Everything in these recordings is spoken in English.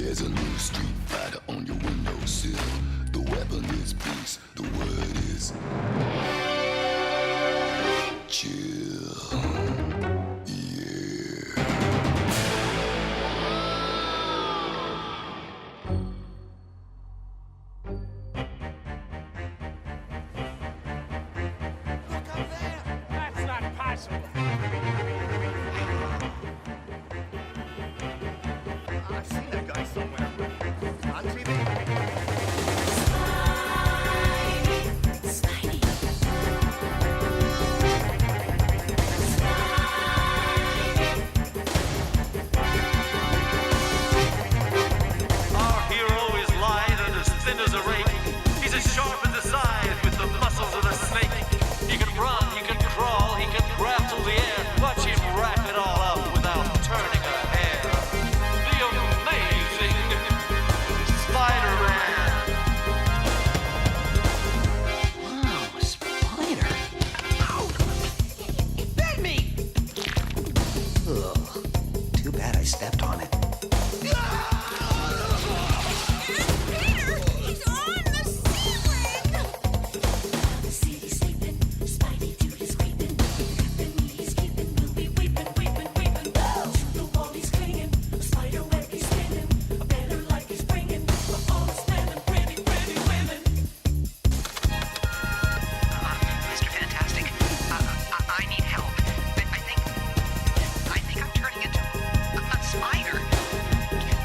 There's a new street fighter on your windowsill. The weapon is peace, the word is chill. Yeah. Look up there! That's not possible. I've seen that guy somewhere. On TV. Our hero is lithe and as thin as a rake. He's as sharp as a scythe with the muscles of a snake. He can run, he can crawl, he can grapple the air. Watch him wrap it all up without turning a hair. The amazing Spider-Man. Wow, a spider. Ow! It bit me! Ugh. Too bad I stepped on it. Peter! He's on the ceiling! The city's sleeping, Spidey do his creeping. Captain he's keeping, we'll be weeping. To the wall he's clinging, a spider web he's spinning. A better life he's bringing, for all his men and pretty women. Mr. Fantastic, I need help. I think I'm turning into a spider.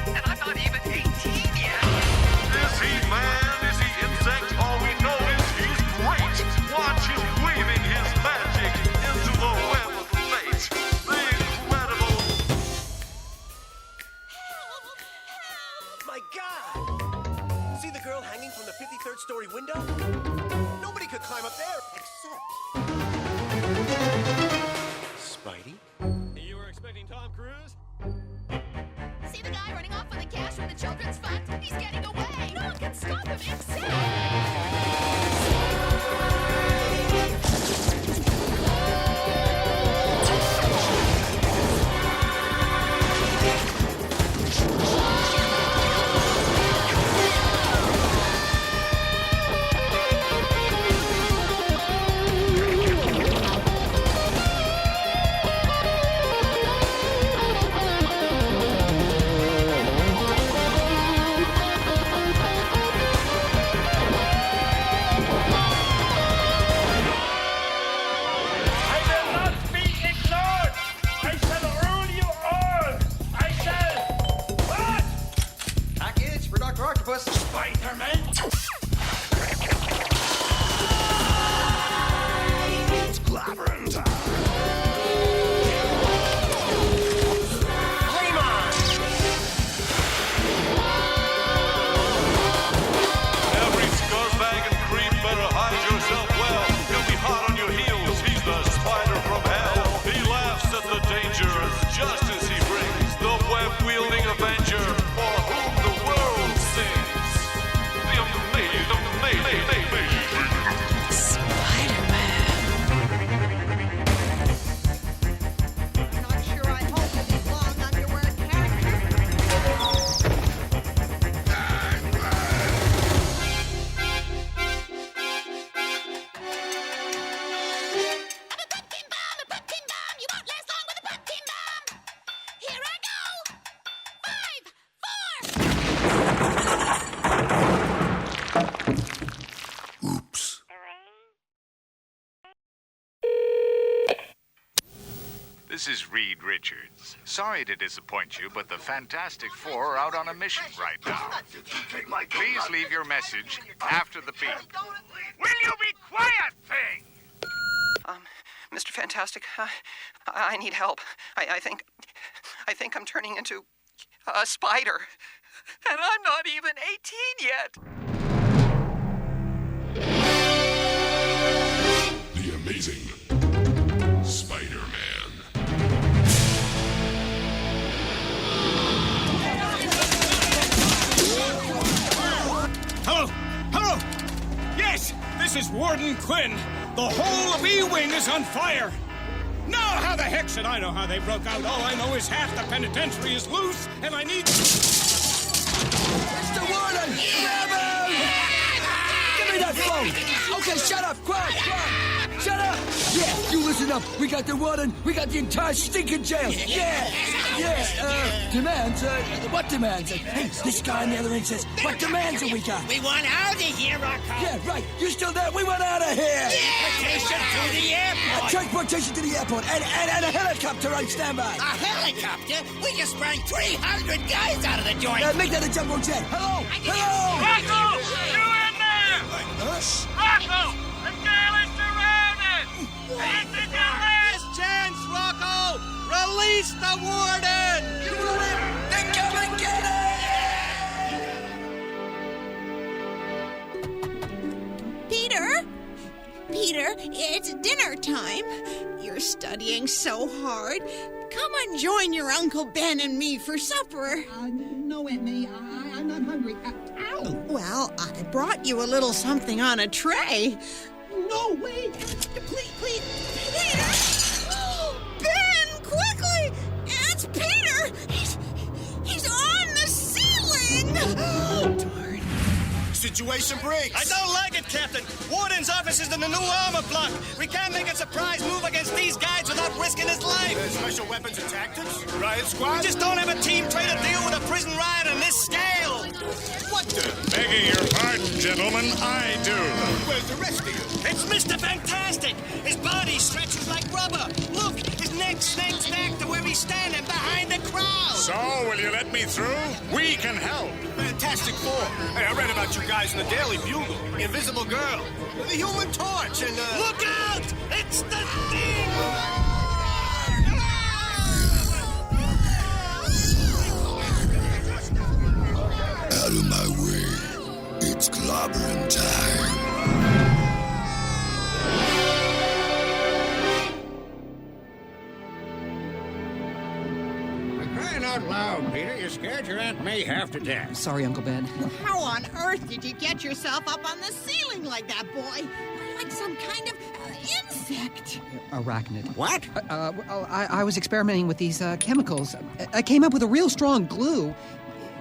And I'm not even 18 yet. Is he man? Is he insect? All we know is he's great. Watch him weaving his magic into the web of fate. The incredible. My God! See the girl hanging from the 53rd story window? Nobody could climb up there except Spidey. You were expecting Tom Cruise? See the guy running off with the cash from the children's fund? He's getting away! No one can stop him except... I will not be ignored! I shall rule you all! I shall... What? Package for Dr. Octopus. Spider-Man? It's clobbering time. Every scuzzbag and creep better hide yourself well. You'll be hot on your heels. He's the spider from hell. He laughs at the danger as justice he brings. The web-wielding avenger for whom the world sings. The amazing. Not sure I hold with these long underwear characters. I'm a pumpkin bomb! You won't last long with a pumpkin bomb! Here I go! 5, 4... Oops. This is Reed Richards. Sorry to disappoint you, but the Fantastic Four are out on a mission right now. Please leave your message after the beep. Will you be quiet, thing? Mr. Fantastic, I need help. I think I'm turning into a spider. And I'm not even 18 yet. The amazing Spider-Man. Hello? Hello? Yes, this is Warden Quinn. The whole of E-Wing is on fire. Now, how the heck should I know how they broke out? All I know is half the penitentiary is loose, and I need... the warden! Grab him! Give me that phone! Okay, shut up! Quiet! Shut up! Yeah, you listen up. We got the warden. We got the entire stinking jail. Yeah! Demands? What demands? Hey, this guy on the other end says, what demands have we got? We want out of here, Rocco. Yeah, right. You still there? We want out of here! Transportation to the airport. Transportation to the airport and a helicopter on standby. A helicopter? We just sprang 300 guys out of the joint. Make that a jumbo jet. Hello? Hello? Rocco! You in there! Rocco! The jail is surrounded! This is your last chance, Rocco! Release the warden! You want it? Then come and get it! Peter? Peter, it's dinner time. You're studying so hard. Come and join your Uncle Ben and me for supper. No, Aunt May, I'm not hungry. Ow! Well, I brought you a little something on a tray. No, wait! Please! Peter! Ben, quickly! It's Peter! He's on the ceiling! Darn. Situation breaks. I don't like it, Captain. Warden's office is in the new armor block. We can't make a surprise move against these guys without risking his life. Special weapons and tactics? Riot squad? We just don't have a team tray to deal with a prison riot on this scale. What the? Begging your pardon, gentlemen, I do. Where's the rest of you? It's Mr. Fantastic. His body stretches like rubber. Look, his neck snags back to where he's standing behind the crowd. So, will you let me through? We can help. Fantastic Four. Hey, I read about you guys in the Daily Bugle. Invisible Girl. The Human Torch and, Look out! It's the Thing! Out of my way. It's clobbering time. Crying out loud, Peter. You scared your Aunt May half to death. Sorry, Uncle Ben. How on earth did you get yourself up on the ceiling like that, boy? Like some kind of insect. Arachnid. What? I was experimenting with these chemicals. I came up with a real strong glue.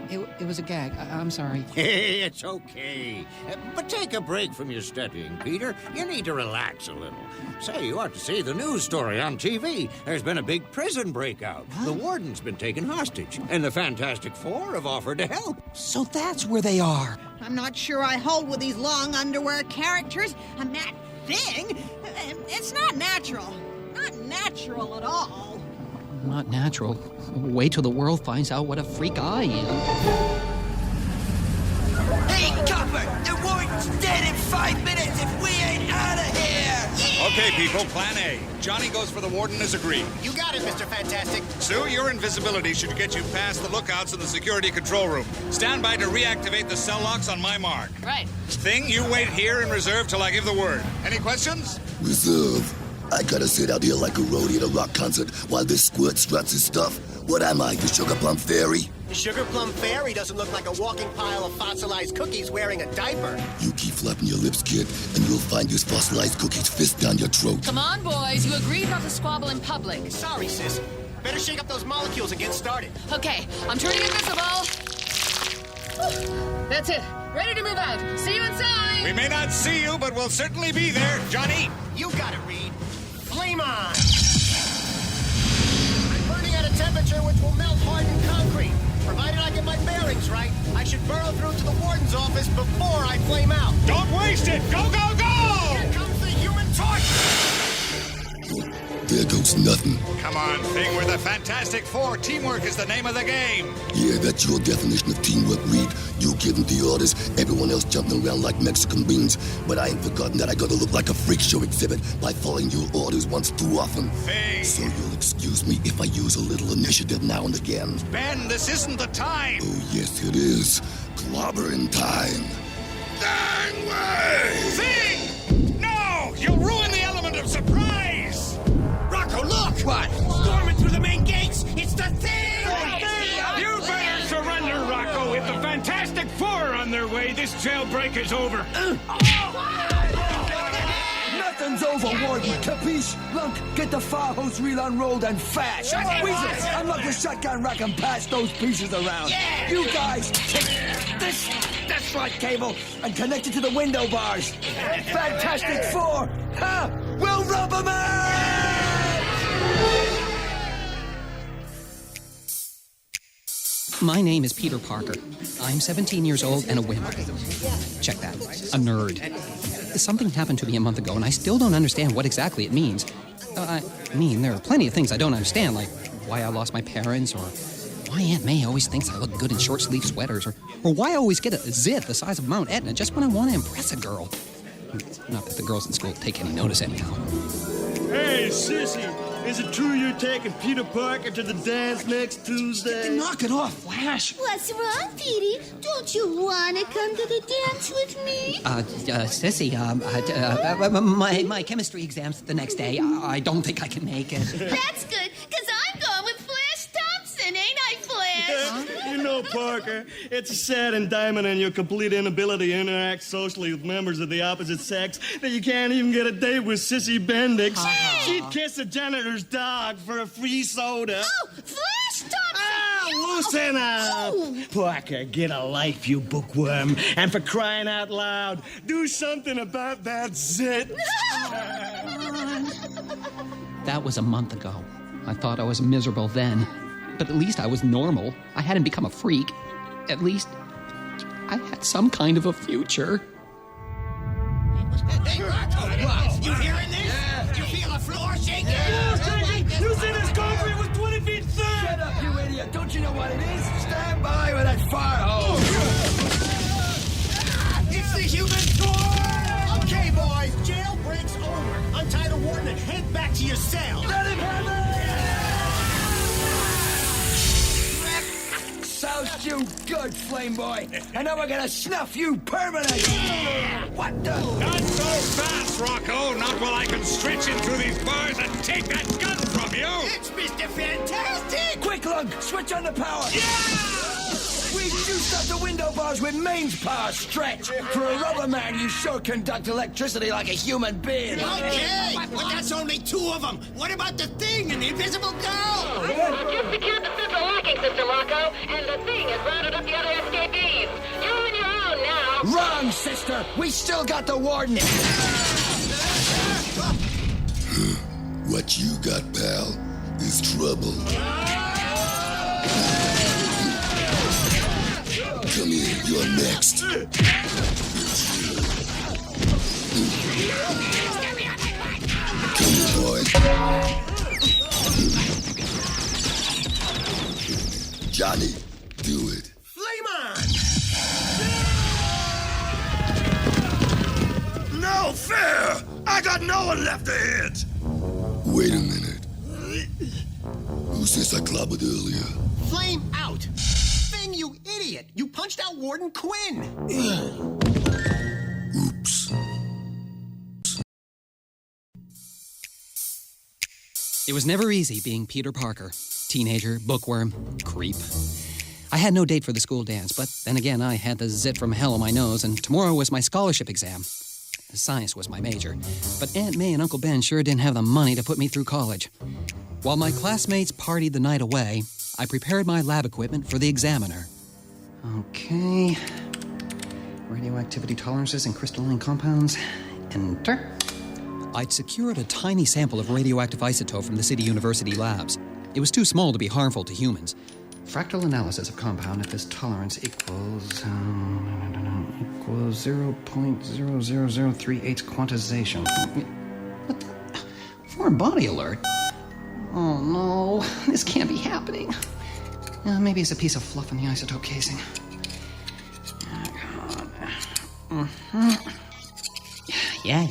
It was a gag. I'm sorry. Hey, it's okay. But take a break from your studying, Peter. You need to relax a little. Say, you ought to see the news story on TV. There's been a big prison breakout. The warden's been taken hostage, and the Fantastic Four have offered to help. So that's where they are. I'm not sure I hold with these long underwear characters. And that thing, it's not natural. Not natural at all. Not natural. Wait till the world finds out what a freak I am. Hey, Copper! The warden's dead in 5 minutes if we ain't out of here! Okay, people, plan A. Johnny goes for the warden as agreed. You got it, Mr. Fantastic. Sue, your invisibility should get you past the lookouts in the security control room. Stand by to reactivate the cell locks on my mark. Right. Thing, you wait here in reserve till I give the word. Any questions? Reserve. I gotta sit out here like a roadie at a rock concert while this squirt struts his stuff. What am I, the Sugar Plum Fairy? The Sugar Plum Fairy doesn't look like a walking pile of fossilized cookies wearing a diaper. You keep flapping your lips, kid, and you'll find this fossilized cookie's fist down your throat. Come on, boys. You agreed not to squabble in public. Sorry, sis. Better shake up those molecules and get started. Okay, I'm turning invisible. That's it. Ready to move out. See you inside. We may not see you, but we'll certainly be there. Johnny! You got it, Reed. Flame on! I'm burning at a temperature which will melt hardened concrete. Provided I get my bearings right, I should burrow through to the warden's office before I flame out. Don't waste it! Go, go, go! Here comes the Human Torch! There goes nothing. Come on, Thing, we're the Fantastic Four. Teamwork is the name of the game. Yeah, that's your definition of teamwork, Reed. You giving the orders, everyone else jumping around like Mexican beans. But I ain't forgotten that I gotta look like a freak show exhibit by following your orders once too often. Thing! So you'll excuse me if I use a little initiative now and again. Ben, this isn't the time! Oh, yes, it is. Clobbering time. Dang way! Thing! No! You'll ruin the element of surprise! Rocco, look! What? Storming through the main gates! It's the Thing! You better surrender, Rocco. If the Fantastic Four are on their way, this jailbreak is over. Not Nothing's over, Warden. Capiche? Lunk, get the fire hose reel unrolled and fast. Weasel, unlock the shotgun rack and pass those pieces around. Yeah. You guys, take this right cable and connect it to the window bars. Fantastic Four, huh? We'll rub 'em out! My name is Peter Parker. I'm 17 years old and a wimp. Check that. A nerd. Something happened to me a month ago, and I still don't understand what exactly it means. I mean, there are plenty of things I don't understand, like why I lost my parents, or why Aunt May always thinks I look good in short-sleeve sweaters, or why I always get a zit the size of Mount Etna just when I want to impress a girl. Not that the girls in school take any notice anyhow. Hey, sissy, is it true you're taking Peter Parker to the dance next Tuesday? Knock it off, Flash. What's wrong, Petey? Don't you want to come to the dance with me? Sissy, my chemistry exam's the next day. I don't think I can make it. That's good, because I'm going with Flash Thompson, ain't I, Flash? You know, Parker, it's a sad indictment on your complete inability to interact socially with members of the opposite sex that you can't even get a date with Sissy Bendix. She'd kiss a janitor's dog for a free soda. Oh, Flash Thompson! Loosen up! Parker, get a life, you bookworm. And for crying out loud, do something about that zit. That was a month ago. I thought I was miserable then. But at least I was normal. I hadn't become a freak. At least I had some kind of a future. Hey, Rocco, you hearing this? Yeah. You feel the floor shaking? You said this concrete was 20 feet thick! Shut up, you idiot. Don't you know what it is? Stand by with that fire hose. It's the human torch! Okay, boys, jailbreak's over. Untie the warden and head back to your cell. Let him have it! Soused you good, Flame Boy. And now we're gonna snuff you permanently. What the? Not so fast, Rocco. Not while I can stretch in through these bars and take that gun from you. It's Mr. Fantastic! Quick, Lug, switch on the power. We juiced up the window bars with mains power stretch. For a rubber man, you sure conduct electricity like a human being. Okay, but that's only two of them. What about the thing and the invisible girl? Just secured the central locking system, Rocco, and the thing has rounded up the other escapees. You're on your own now. Wrong, sister. We still got the warden. What you got, pal, is trouble. Come here, you're next. Come here, boy. Johnny, do it. Flame on! No fair! I got no one left to hit! Wait a minute. Who says I clobbered earlier? Flame out! Thing, you idiot! You punched out Warden Quinn! Oops. It was never easy being Peter Parker. Teenager, bookworm, creep. I had no date for the school dance, but then again, I had the zit from hell on my nose, and tomorrow was my scholarship exam. Science was my major, but Aunt May and Uncle Ben sure didn't have the money to put me through college. While my classmates partied the night away, I prepared my lab equipment for the examiner. Okay. Radioactivity tolerances in crystalline compounds. Enter. I'd secured a tiny sample of radioactive isotope from the City University labs. It was too small to be harmful to humans. Fractal analysis of compound at this tolerance equals 0.00038 quantization. What the? Foreign body alert? Oh no, this can't be happening. Maybe it's a piece of fluff in the isotope casing. Yeah.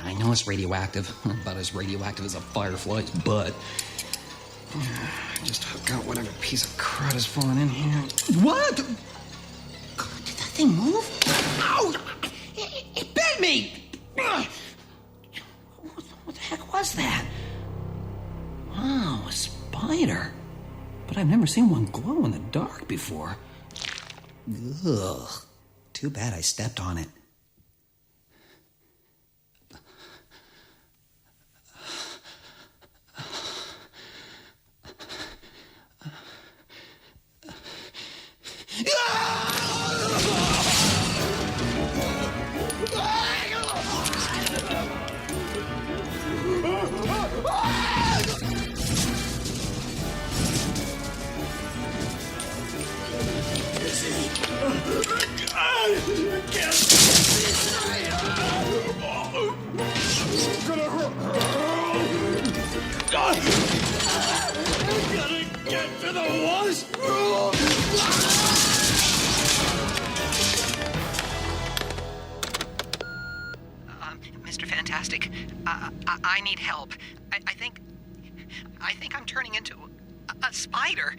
I know it's radioactive. About as radioactive as a firefly's butt. Just hook out whatever piece of crud has fallen in here. What? Did that thing move? Ow! It bit me! What the heck was that? Wow, a spider. But I've never seen one glow in the dark before. Ugh. Too bad I stepped on it. to the washroom! Mr. Fantastic, I need help. I think I'm turning into a spider.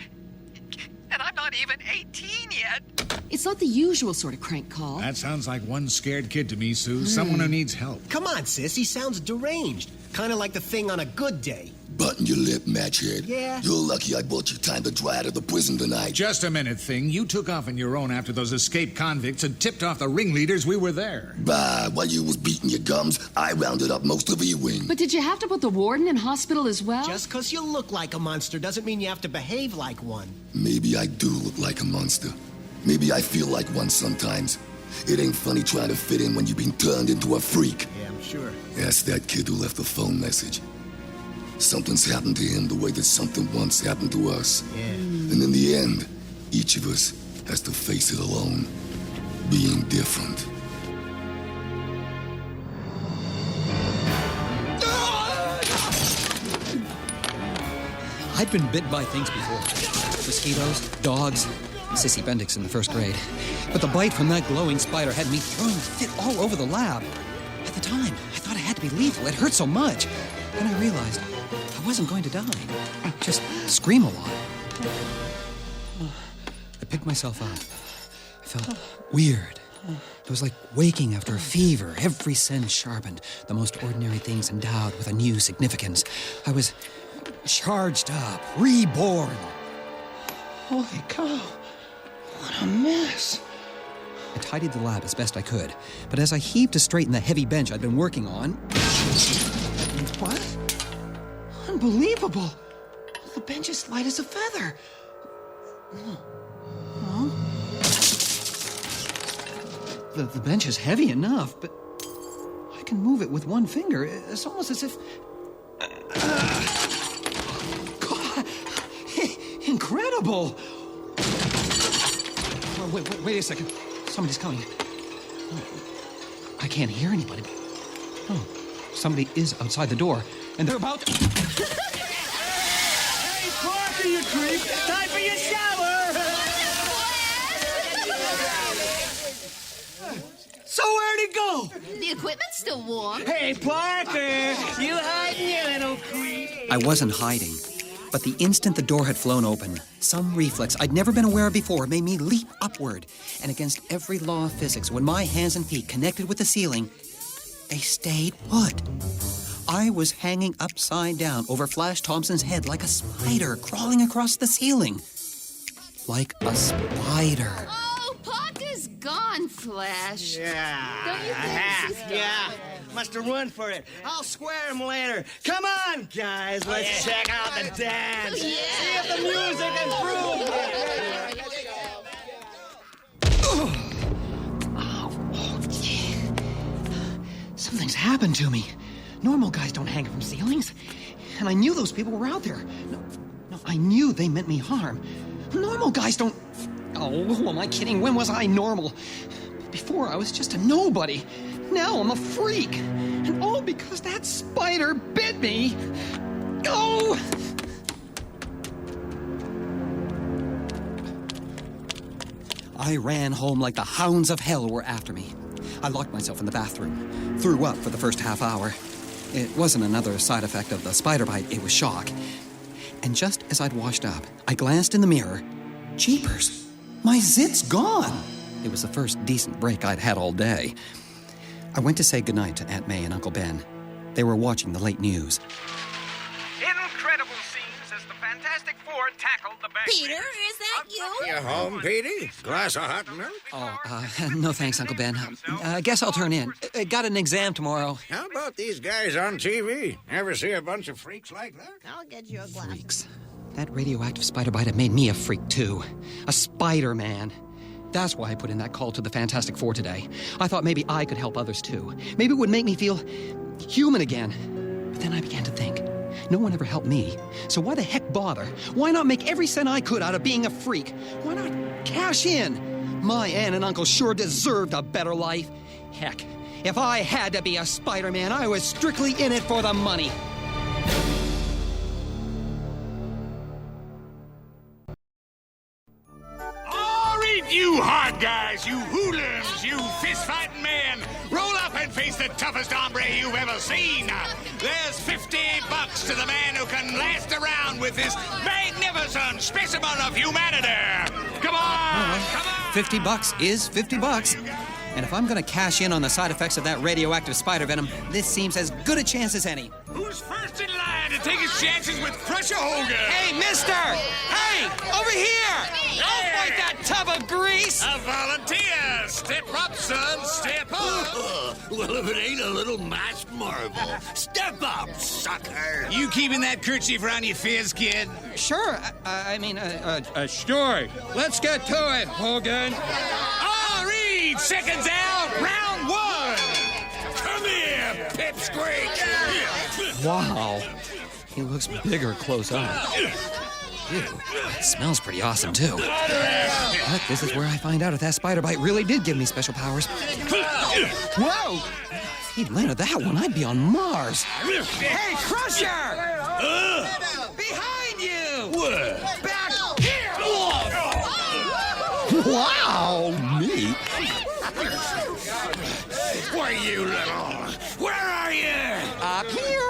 And I'm not even 18 yet. It's not the usual sort of crank call. That sounds like one scared kid to me, Sue. Someone who needs help. Come on, sis. He sounds deranged. Kind of like the thing on a good day. Button your lip, matchhead. Yeah. You're lucky I bought you time to dry out of the prison tonight. Just a minute, Thing. You took off on your own after those escaped convicts and tipped off the ringleaders. We were there. Bah, while you was beating your gums, I rounded up most of E-Wing. But did you have to put the warden in hospital as well? Just because you look like a monster doesn't mean you have to behave like one. Maybe I do look like a monster. Maybe I feel like one sometimes. It ain't funny trying to fit in when you've been turned into a freak. Yeah, I'm sure. Ask that kid who left the phone message. Something's happened to him the way that something once happened to us. Yeah. And in the end, each of us has to face it alone, being different. I'd been bit by things before. Mosquitoes, dogs, Sissy Bendix in the first grade. But the bite from that glowing spider had me throwing a fit all over the lab. At the time, I thought it had to be lethal. It hurt so much. Then I realized I wasn't going to die. I'd just scream a lot. I picked myself up. I felt weird. It was like waking after a fever, every sense sharpened, the most ordinary things endowed with a new significance. I was charged up, reborn. Holy cow. What a mess. I tidied the lab as best I could, but as I heaved to straighten the heavy bench I'd been working on... What? Unbelievable. The bench is light as a feather. Oh. The bench is heavy enough, but I can move it with one finger. It's almost as if... God! Incredible! Oh, wait a second. Somebody's coming. Oh, I can't hear anybody. Oh, somebody is outside the door, and they're about to... Hey, Parker, you creep! Time for your shower! So where'd it go? The equipment's still warm. Hey, Parker! You hiding, you little creep? I wasn't hiding, but the instant the door had flown open, some reflex I'd never been aware of before made me leap upward. And against every law of physics, when my hands and feet connected with the ceiling, they stayed put. I was hanging upside down over Flash Thompson's head like a spider crawling across the ceiling. Like a spider. Oh, Parker's gone, Flash. Yeah. Don't you think she's gone? Yeah. Must have run for it. I'll square him later. Come on, guys. Let's check out the dance. Yeah. See if the music improves. Something's happened to me. Normal guys don't hang from ceilings. And I knew those people were out there. No, I knew they meant me harm. Normal guys don't... Oh, who am I kidding? When was I normal? Before, I was just a nobody. Now I'm a freak. And all because that spider bit me. Oh! I ran home like the hounds of hell were after me. I locked myself in the bathroom, threw up for the first half hour. It wasn't another side effect of the spider bite, it was shock. And just as I'd washed up, I glanced in the mirror. Jeepers, my zit's gone. It was the first decent break I'd had all day. I went to say goodnight to Aunt May and Uncle Ben. They were watching the late news. Incredible scenes as the Fantastic Four tackled the bad Peter, is that you? You home, Petey? Glass of hot milk? Oh, no thanks, Uncle Ben. Guess I'll turn in. Got an exam tomorrow. How about these guys on TV? Ever see a bunch of freaks like that? I'll get you a glass. Freaks. That radioactive spider bite had made me a freak, too. A Spider-Man. That's why I put in that call to the Fantastic Four today. I thought maybe I could help others, too. Maybe it would make me feel human again. But then I began to think, no one ever helped me. So why the heck bother? Why not make every cent I could out of being a freak? Why not cash in? My aunt and uncle sure deserved a better life. Heck, if I had to be a Spider-Man, I was strictly in it for the money. right, you hard guys, you hoodlums, you fist-fighting men, roll up and face the toughest hombre you've ever seen. There's $50 to the man who can last around with this magnificent specimen of humanity. Come on, come on. $50 is $50. And if I'm gonna cash in on the side effects of that radioactive spider venom, this seems as good a chance as any. Who's first in line to take his chances with Crusher Hogan? Hey, mister! Hey, over here! I'll fight that tub of grease! A volunteer! Step up, son, step up! Well, if it ain't a little masked marvel. Step up, sucker! You keeping that kerchief around your fizz, kid? Sure, Sure. Let's get to it, Hogan. All right, seconds out, round one! Come here, pipsqueak! Wow. He looks bigger close up. Ew, it smells pretty awesome, too. But this is where I find out if that spider bite really did give me special powers. Whoa! If he'd landed that one, I'd be on Mars. Hey, Crusher! Behind you! What? Back here! Wow, me? Where you little? Where are you? Up here!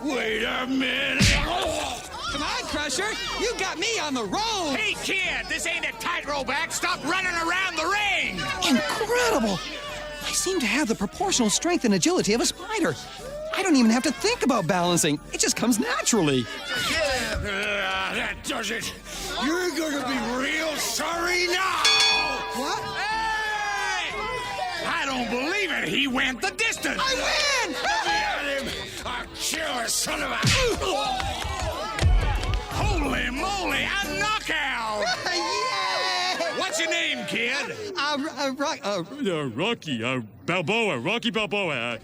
Wait a minute! Come on, Crusher! You got me on the road! Hey, kid, this ain't a tightrope act. Stop running around the ring! Incredible! I seem to have the proportional strength and agility of a spider. I don't even have to think about balancing. It just comes naturally. That does it. You're gonna be real sorry now! What? Hey! I don't believe it. He went the distance. I win! Get him! A killer son of a... Holy moly, a knockout! Yeah! What's your name, kid? Rocky Balboa.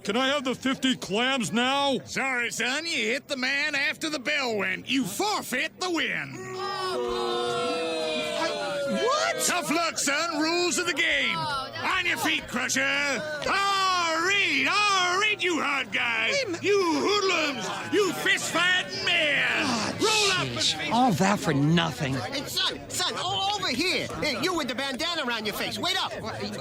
Can I have the 50 clams now? Sorry, son, you hit the man after the bell went. You forfeit the win. What? Tough luck, son. Rules of the game. On your feet, Crusher. All right, you hard guys. You hoodlums. You fist-fighting men. Roll up and face... All that for nothing. Hey, son, all over here. Hey, you with the bandana around your face. Wait up.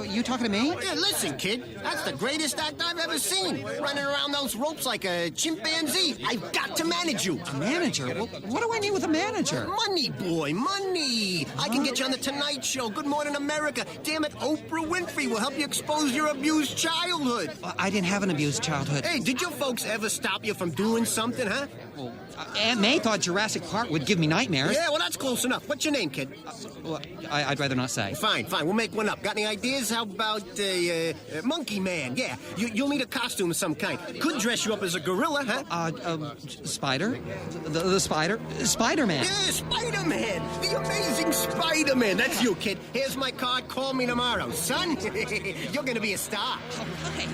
You talking to me? Yeah, listen, kid. That's the greatest act I've ever seen. Running around those ropes like a chimpanzee. I've got to manage you. A manager? Well, what do I need with a manager? Money, boy, money. I can get you on the Tonight Show, Good Morning America. Damn it, Oprah Winfrey will help you expose your abused childhood. I didn't have an abused childhood. Hey, did your folks ever stop you from doing something, huh? Well, Aunt May thought Jurassic Park would give me nightmares. Yeah, well, that's close enough. What's your name, kid? Well, I'd rather not say. Fine. We'll make one up. Got any ideas? How about Monkey Man? Yeah, you'll need a costume of some kind. Could dress you up as a gorilla, huh? Spider? The Spider? Spider-Man. Yeah, Spider-Man. The amazing Spider-Man. That's you, kid. Here's my card. Call me tomorrow. Son, you're gonna be a star. Oh, hi.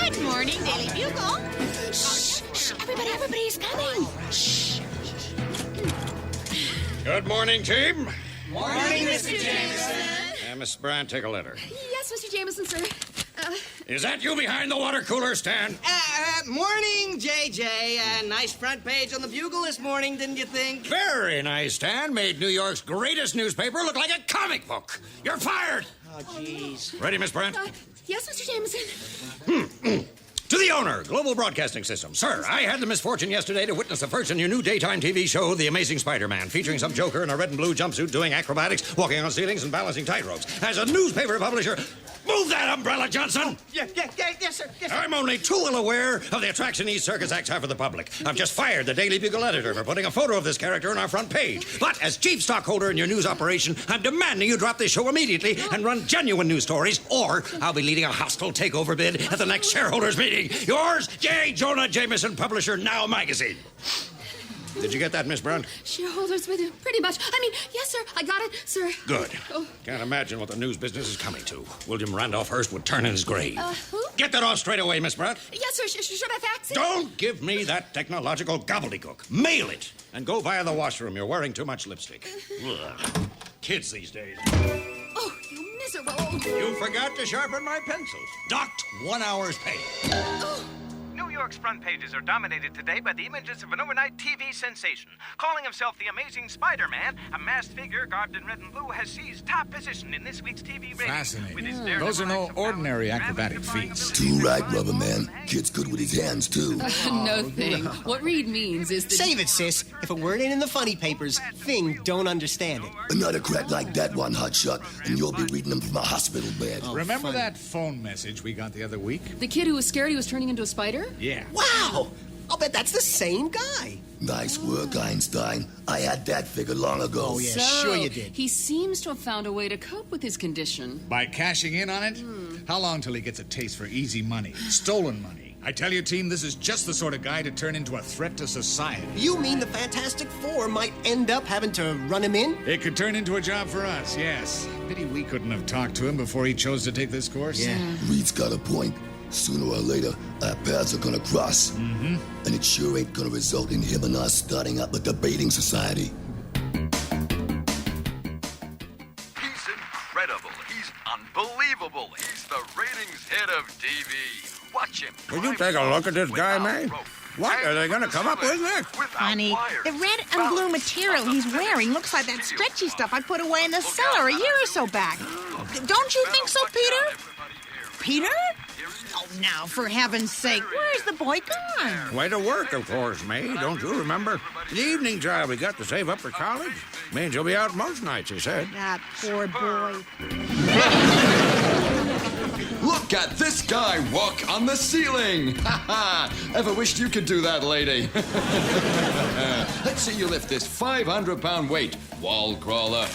Good morning, Daily Bugle. Shh, everybody's coming. Shh. Good morning, team. Morning, Mr. Jameson. Miss Brand, take a letter. Yes, Mr. Jameson, sir. Is that you behind the water cooler stand? Morning, JJ. Nice front page on the Bugle this morning, didn't you think? Very nice, Stan. Made New York's greatest newspaper look like a comic book. You're fired. Oh, jeez. Ready, Miss Brand? Yes, Mr. Jameson. To the owner, Global Broadcasting System. Sir, I had the misfortune yesterday to witness the first in your new daytime TV show, The Amazing Spider-Man, featuring some joker in a red and blue jumpsuit doing acrobatics, walking on ceilings, and balancing tightropes. As a newspaper publisher... Move that umbrella, Johnson! Yes, sir. I'm only too well aware of the attraction these circus acts have for the public. I've just fired the Daily Bugle editor for putting a photo of this character on our front page. But as chief stockholder in your news operation, I'm demanding you drop this show immediately and run genuine news stories, or I'll be leading a hostile takeover bid at the next shareholders meeting. Yours, J. Jonah Jameson, publisher, Now Magazine. Did you get that, Miss Brown? Shareholders with you, pretty much. I mean, yes, sir. I got it, sir. Good. Oh. Can't imagine what the news business is coming to. William Randolph Hearst would turn in his grave. Who? Get that off straight away, Miss Brown. Yes, sir. Should I fax it? Don't give me that technological gobbledygook. Mail it and go via the washroom. You're wearing too much lipstick. Ugh. Kids these days. Oh, you miserable. You forgot to sharpen my pencils. Docked 1 hour's pay. Oh. New York York's front pages are dominated today by the images of an overnight TV sensation. Calling himself the Amazing Spider-Man, a masked figure garbed in red and blue has seized top position in this week's TV ratings. Fascinating. Those are no ordinary acrobatic feats. Too right, Rubber Man. Kid's good with his hands, too. No thing. What Reed means is that... Save it, sis. If a word ain't in the funny papers, Thing don't understand it. Another crack like that one, hotshot, and you'll be reading them from a hospital bed. Remember that phone message we got the other week? The kid who was scared he was turning into a spider? Yeah. Wow! I'll bet that's the same guy. Nice work, Einstein. I had that figured long ago. Oh, yeah, So, sure you did. He seems to have found a way to cope with his condition. By cashing in on it? How long till he gets a taste for easy money, stolen money? I tell you, team, this is just the sort of guy to turn into a threat to society. You mean the Fantastic Four might end up having to run him in? It could turn into a job for us, yes. Pity we couldn't have talked to him before he chose to take this course. Yeah. Reed's got a point. Sooner or later, our paths are gonna cross. And it sure ain't gonna result in him and us starting up a debating society. He's incredible. He's unbelievable. He's the ratings head of TV. Watch him. Will you take a look at this guy, May? What are they going to come up with next? Honey, the red and blue material he's wearing looks like that stretchy stuff I put away in the cellar a year or so back. Don't you think so, Peter? Peter? Oh, now, for heaven's sake, where's the boy gone? Way to work, of course, May. Don't you remember? The evening job we got to save up for college. Means you'll be out most nights, he said. That poor boy. Look at this guy walk on the ceiling. Ha ha! Ever wished you could do that, lady? Let's see you lift this 500-pound weight, wall crawler.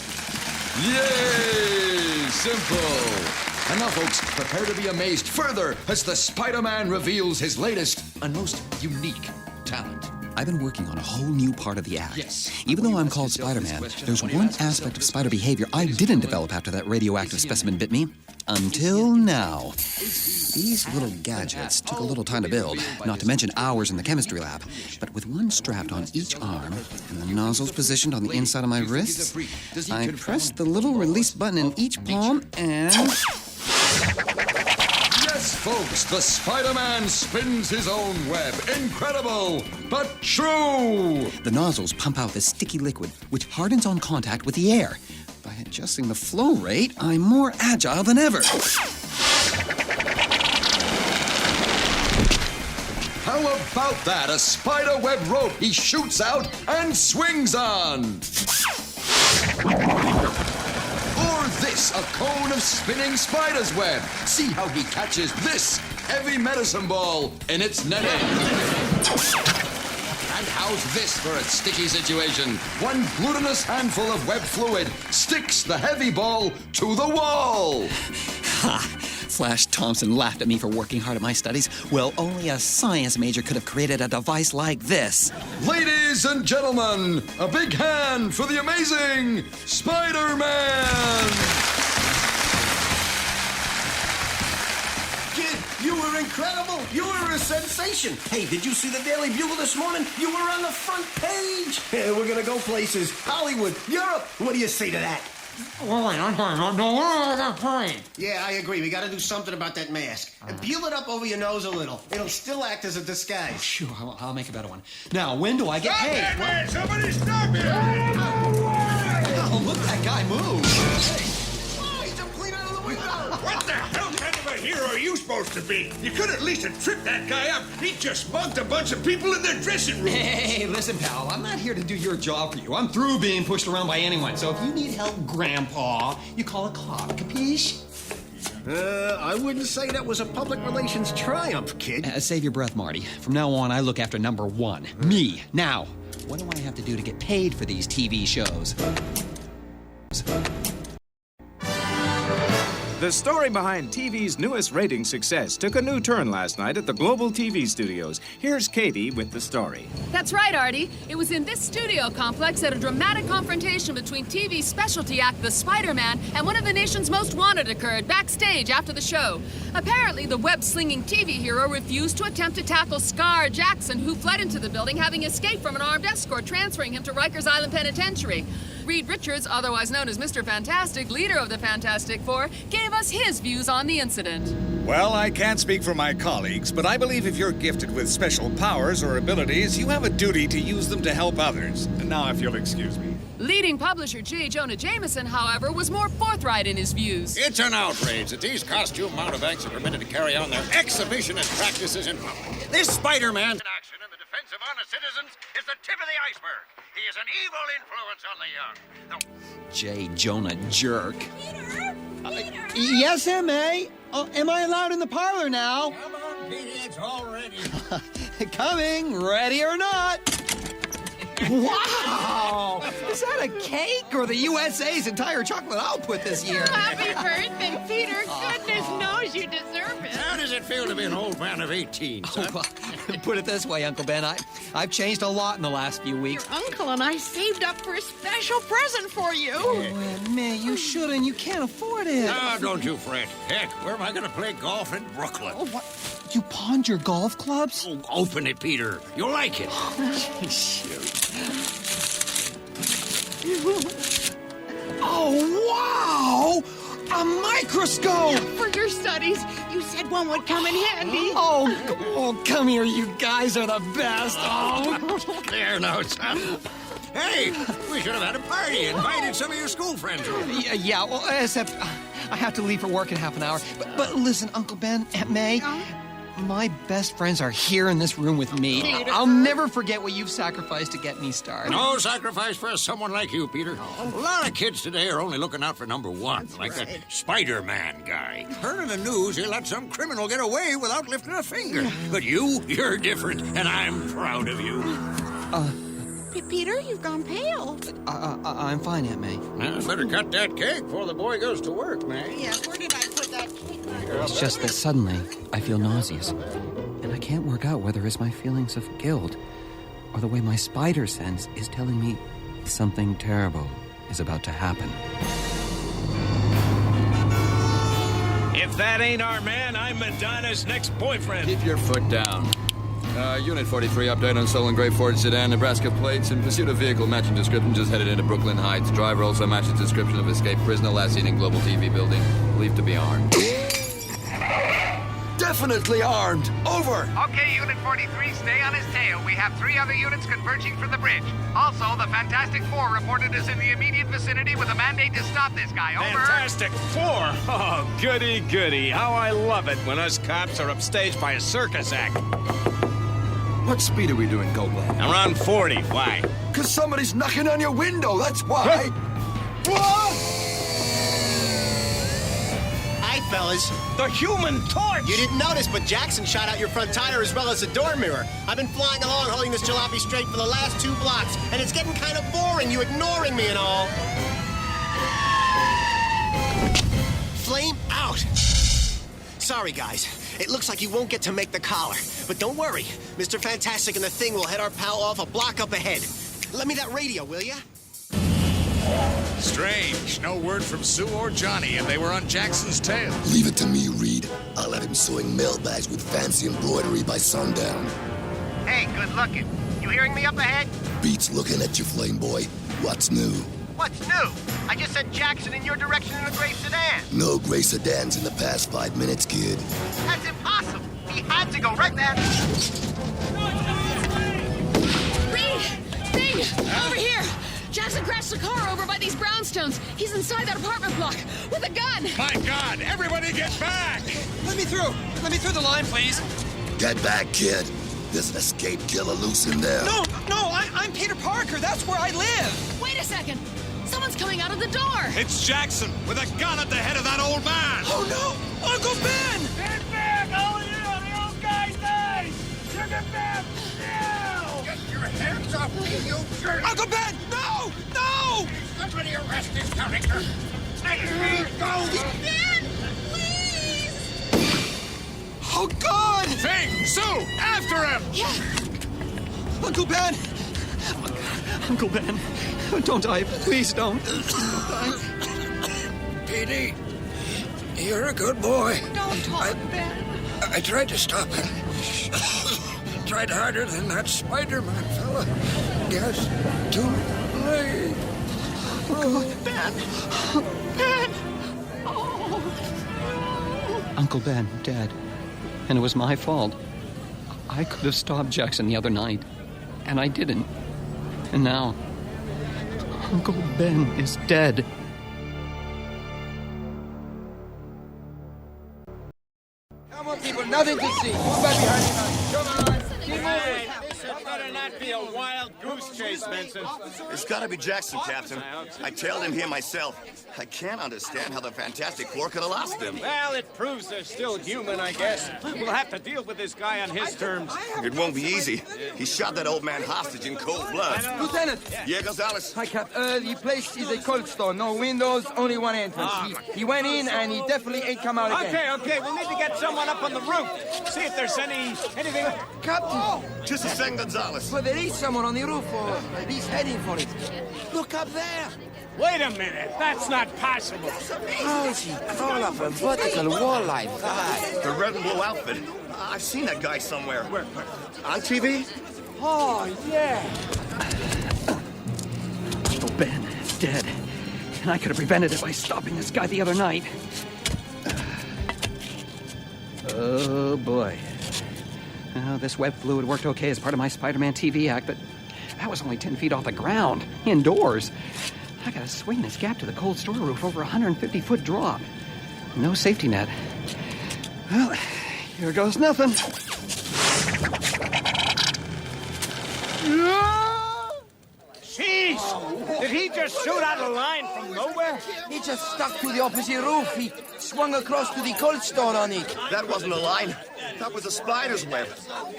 Yay! Simple. And now, folks, prepare to be amazed further as the Spider-Man reveals his latest and most unique talent. I've been working on a whole new part of the act. Yes. Even though I'm called Spider-Man, there's one aspect of spider behavior I didn't develop after that radioactive specimen bit me. Until now. These little gadgets took a little time to build, not to mention hours in the chemistry lab. But with one strapped on each arm and the nozzles positioned on the inside of my wrists, I pressed the little release button in each palm and... Yes, folks, the Spider-Man spins his own web. Incredible, but true. The nozzles pump out this sticky liquid, which hardens on contact with the air. By adjusting the flow rate, I'm more agile than ever. How about that? A spider web rope he shoots out and swings on. Or this, a cone of spinning spider's web. See how he catches this heavy medicine ball in its netting. And how's this for a sticky situation? One glutinous handful of web fluid sticks the heavy ball to the wall. Ha! Flash Thompson laughed at me for working hard at my studies. Well, only a science major could have created a device like this. Ladies and gentlemen, a big hand for the amazing Spider-Man! Kid, you were incredible. You were a sensation. Hey, did you see the Daily Bugle this morning? You were on the front page. Yeah, we're gonna go places. Hollywood, Europe. What do you say to that? Yeah, I agree. We gotta do something about that mask. And peel it up over your nose a little. It'll still act as a disguise. Sure, I'll make a better one. Now, when do I get paid? Stop it, man! Somebody stop it! Oh, look, that guy moved. Oh, he's jumped clean out of the window. What the hell kind of a hero are you supposed to be? You could at least have tripped that guy up. He just mugged a bunch of people in their dressing room. Hey, listen, pal, I'm not here to do your job for you. I'm through being pushed around by anyone. So if you need help, Grandpa, you call a cop, capiche? I wouldn't say that was a public relations triumph, kid. Save your breath, Marty. From now on, I look after number one. Me. Now, what do I have to do to get paid for these TV shows? The story behind TV's newest rating success took a new turn last night at the Global TV studios. Here's Katie with the story. That's right, Artie. It was in this studio complex that a dramatic confrontation between TV's specialty act, The Spider-Man, and one of the nation's most wanted occurred backstage after the show. Apparently, the web-slinging TV hero refused to attempt to tackle Scar Jackson, who fled into the building, having escaped from an armed escort transferring him to Rikers Island Penitentiary. Reed Richards, otherwise known as Mr. Fantastic, leader of the Fantastic Four, gave us his views on the incident. Well, I can't speak for my colleagues, but I believe if you're gifted with special powers or abilities, you have a duty to use them to help others. Now, if you'll excuse me. Leading publisher J. Jonah Jameson, however, was more forthright in his views. It's an outrage that these costume mountebanks are permitted to carry on their exhibitionist practices in public. This Spider-Man in action in the defense of honest citizens is the tip of the iceberg. He is an evil influence on the young. J. Jonah jerk. Yes, M.A.? Oh, am I allowed in the parlor now? Come on, Petey, it's all ready. Coming, ready or not. Wow! Is that a cake or the USA's entire chocolate output this year? Happy birthday, Peter. Goodness knows you deserve it. How does it feel to be an old man of 18, son? Well, put it this way, Uncle Ben. I've changed a lot in the last few weeks. Your uncle and I saved up for a special present for you. Oh, man, you shouldn't. You can't afford it. Ah, don't you fret. Heck, where am I going to play golf in Brooklyn? Oh, what? You pawned your golf clubs? Oh, open it, Peter. You'll like it. Shoot. Oh, wow! A microscope! For your studies, you said one would come in handy. Oh, come here, you guys are the best. Oh. There now, son. Hey, we should have had a party and invited some of your school friends over. Yeah, well, except I have to leave for work in half an hour. But listen, Uncle Ben, Aunt May, my best friends are here in this room with me. Peter. I'll never forget what you've sacrificed to get me started. No sacrifice for someone like you, Peter. A lot of kids today are only looking out for number one, like that Spider-Man guy. Heard in the news he let some criminal get away without lifting a finger. But you're different, and I'm proud of you. Peter, you've gone pale. I'm fine, Aunt May. Now, better cut that cake before the boy goes to work, May. Yeah, where did I put that cake? It's just that suddenly I feel nauseous. And I can't work out whether it's my feelings of guilt or the way my spider sense is telling me something terrible is about to happen. If that ain't our man, I'm Madonna's next boyfriend. Keep your foot down. Unit 43, update on stolen gray Ford sedan, Nebraska plates. In pursuit of vehicle matching description, just headed into Brooklyn Heights. Driver also matches description of escaped prisoner last seen in Global TV building. Believed to be armed. Definitely armed. Over. Okay, Unit 43, stay on his tail. We have 3 other units converging from the bridge. Also, the Fantastic Four reported us in the immediate vicinity with a mandate to stop this guy. Over. Fantastic Four? Oh, goody, goody. How I love it when us cops are upstaged by a circus act. What speed are we doing, Goldblatt? Around 40. Why? Because somebody's knocking on your window, that's why. Hi, fellas. The Human Torch! You didn't notice, but Jackson shot out your front tire as well as the door mirror. I've been flying along holding this jalopy straight for the last 2 blocks, and it's getting kind of boring, you ignoring me and all. Flame out. Sorry, guys. It looks like you won't get to make the collar. But don't worry. Mr. Fantastic and the Thing will head our pal off a block up ahead. Lend me that radio, will ya? Strange. No word from Sue or Johnny, and they were on Jackson's tail. Leave it to me, Reed. I'll have him sewing mailbags with fancy embroidery by sundown. Hey, good looking. You hearing me up ahead? Beats looking at you, Flame Boy. What's new? What's new? I just sent Jackson in your direction in a gray sedan. No gray sedans in the past 5 minutes, kid. That's impossible. He had to go right there. Reed! Thing! Over here! Jackson crashed the car over by these brownstones. He's inside that apartment block with a gun. My God, everybody get back! Let me through. Let me through the line, please. Get back, kid. There's an escape killer loose in there. No, I'm Peter Parker. That's where I live. Wait a second. Someone's coming out of the door. It's Jackson with a gun at the head of that old man! Oh, no! Uncle Ben! Get back, all of you! The old guy died! Sugar Bam! Now! Get your hands off me, you jerk! Uncle Ben! No! No! Somebody arrest this character! Let me go! Ben, please! Oh, God! Thing! Sue! After him! Yeah. Uncle Ben! Uncle Ben, don't die. Please don't. Petey, you're a good boy. Don't talk, Ben. I tried to stop him. Tried harder than that Spider-Man fella. Guess too late. God, Ben! Ben! Uncle Ben, dead. And it was my fault. I could have stopped Jackson the other night, and I didn't. And now, Uncle Ben is dead. Come on, people, nothing to see. Move back behind you now. Come on. Keep moving. This better not be a wild goose chase, Benson. It's gotta be Jackson, Captain. I tailed him here myself. I can't understand how the Fantastic Four could have lost him. Well, it proves they're still human, I guess. We'll have to deal with this guy on his terms. It won't be easy. He shot that old man hostage in cold blood. Lieutenant! Yeah, Gonzalez? Hi, Cap. The place is a cold store. No windows, only one entrance. He went in, and he definitely ain't come out again. Okay. We'll need to get someone up on the roof. See if there's anything... Captain! Just a second, Gonzalez. Well, there is someone on the roof, or he's heading for it. Look up there! Wait a minute. That's not possible. How is he crawl up a vertical wall like that? The red and blue outfit. I've seen that guy somewhere. Where? On TV? Oh, yeah. Uncle Ben is dead. And I could have prevented it by stopping this guy the other night. Oh, boy. Oh, this web fluid worked okay as part of my Spider-Man TV act, but that was only 10 feet off the ground, indoors. I gotta swing this gap to the cold store roof over a 150-foot drop. No safety net. Well, here goes nothing. Jeez! Did he just shoot out a line from nowhere? He just stuck to the opposite roof. He swung across to the cold store on it. That wasn't a line. That was a spider's web.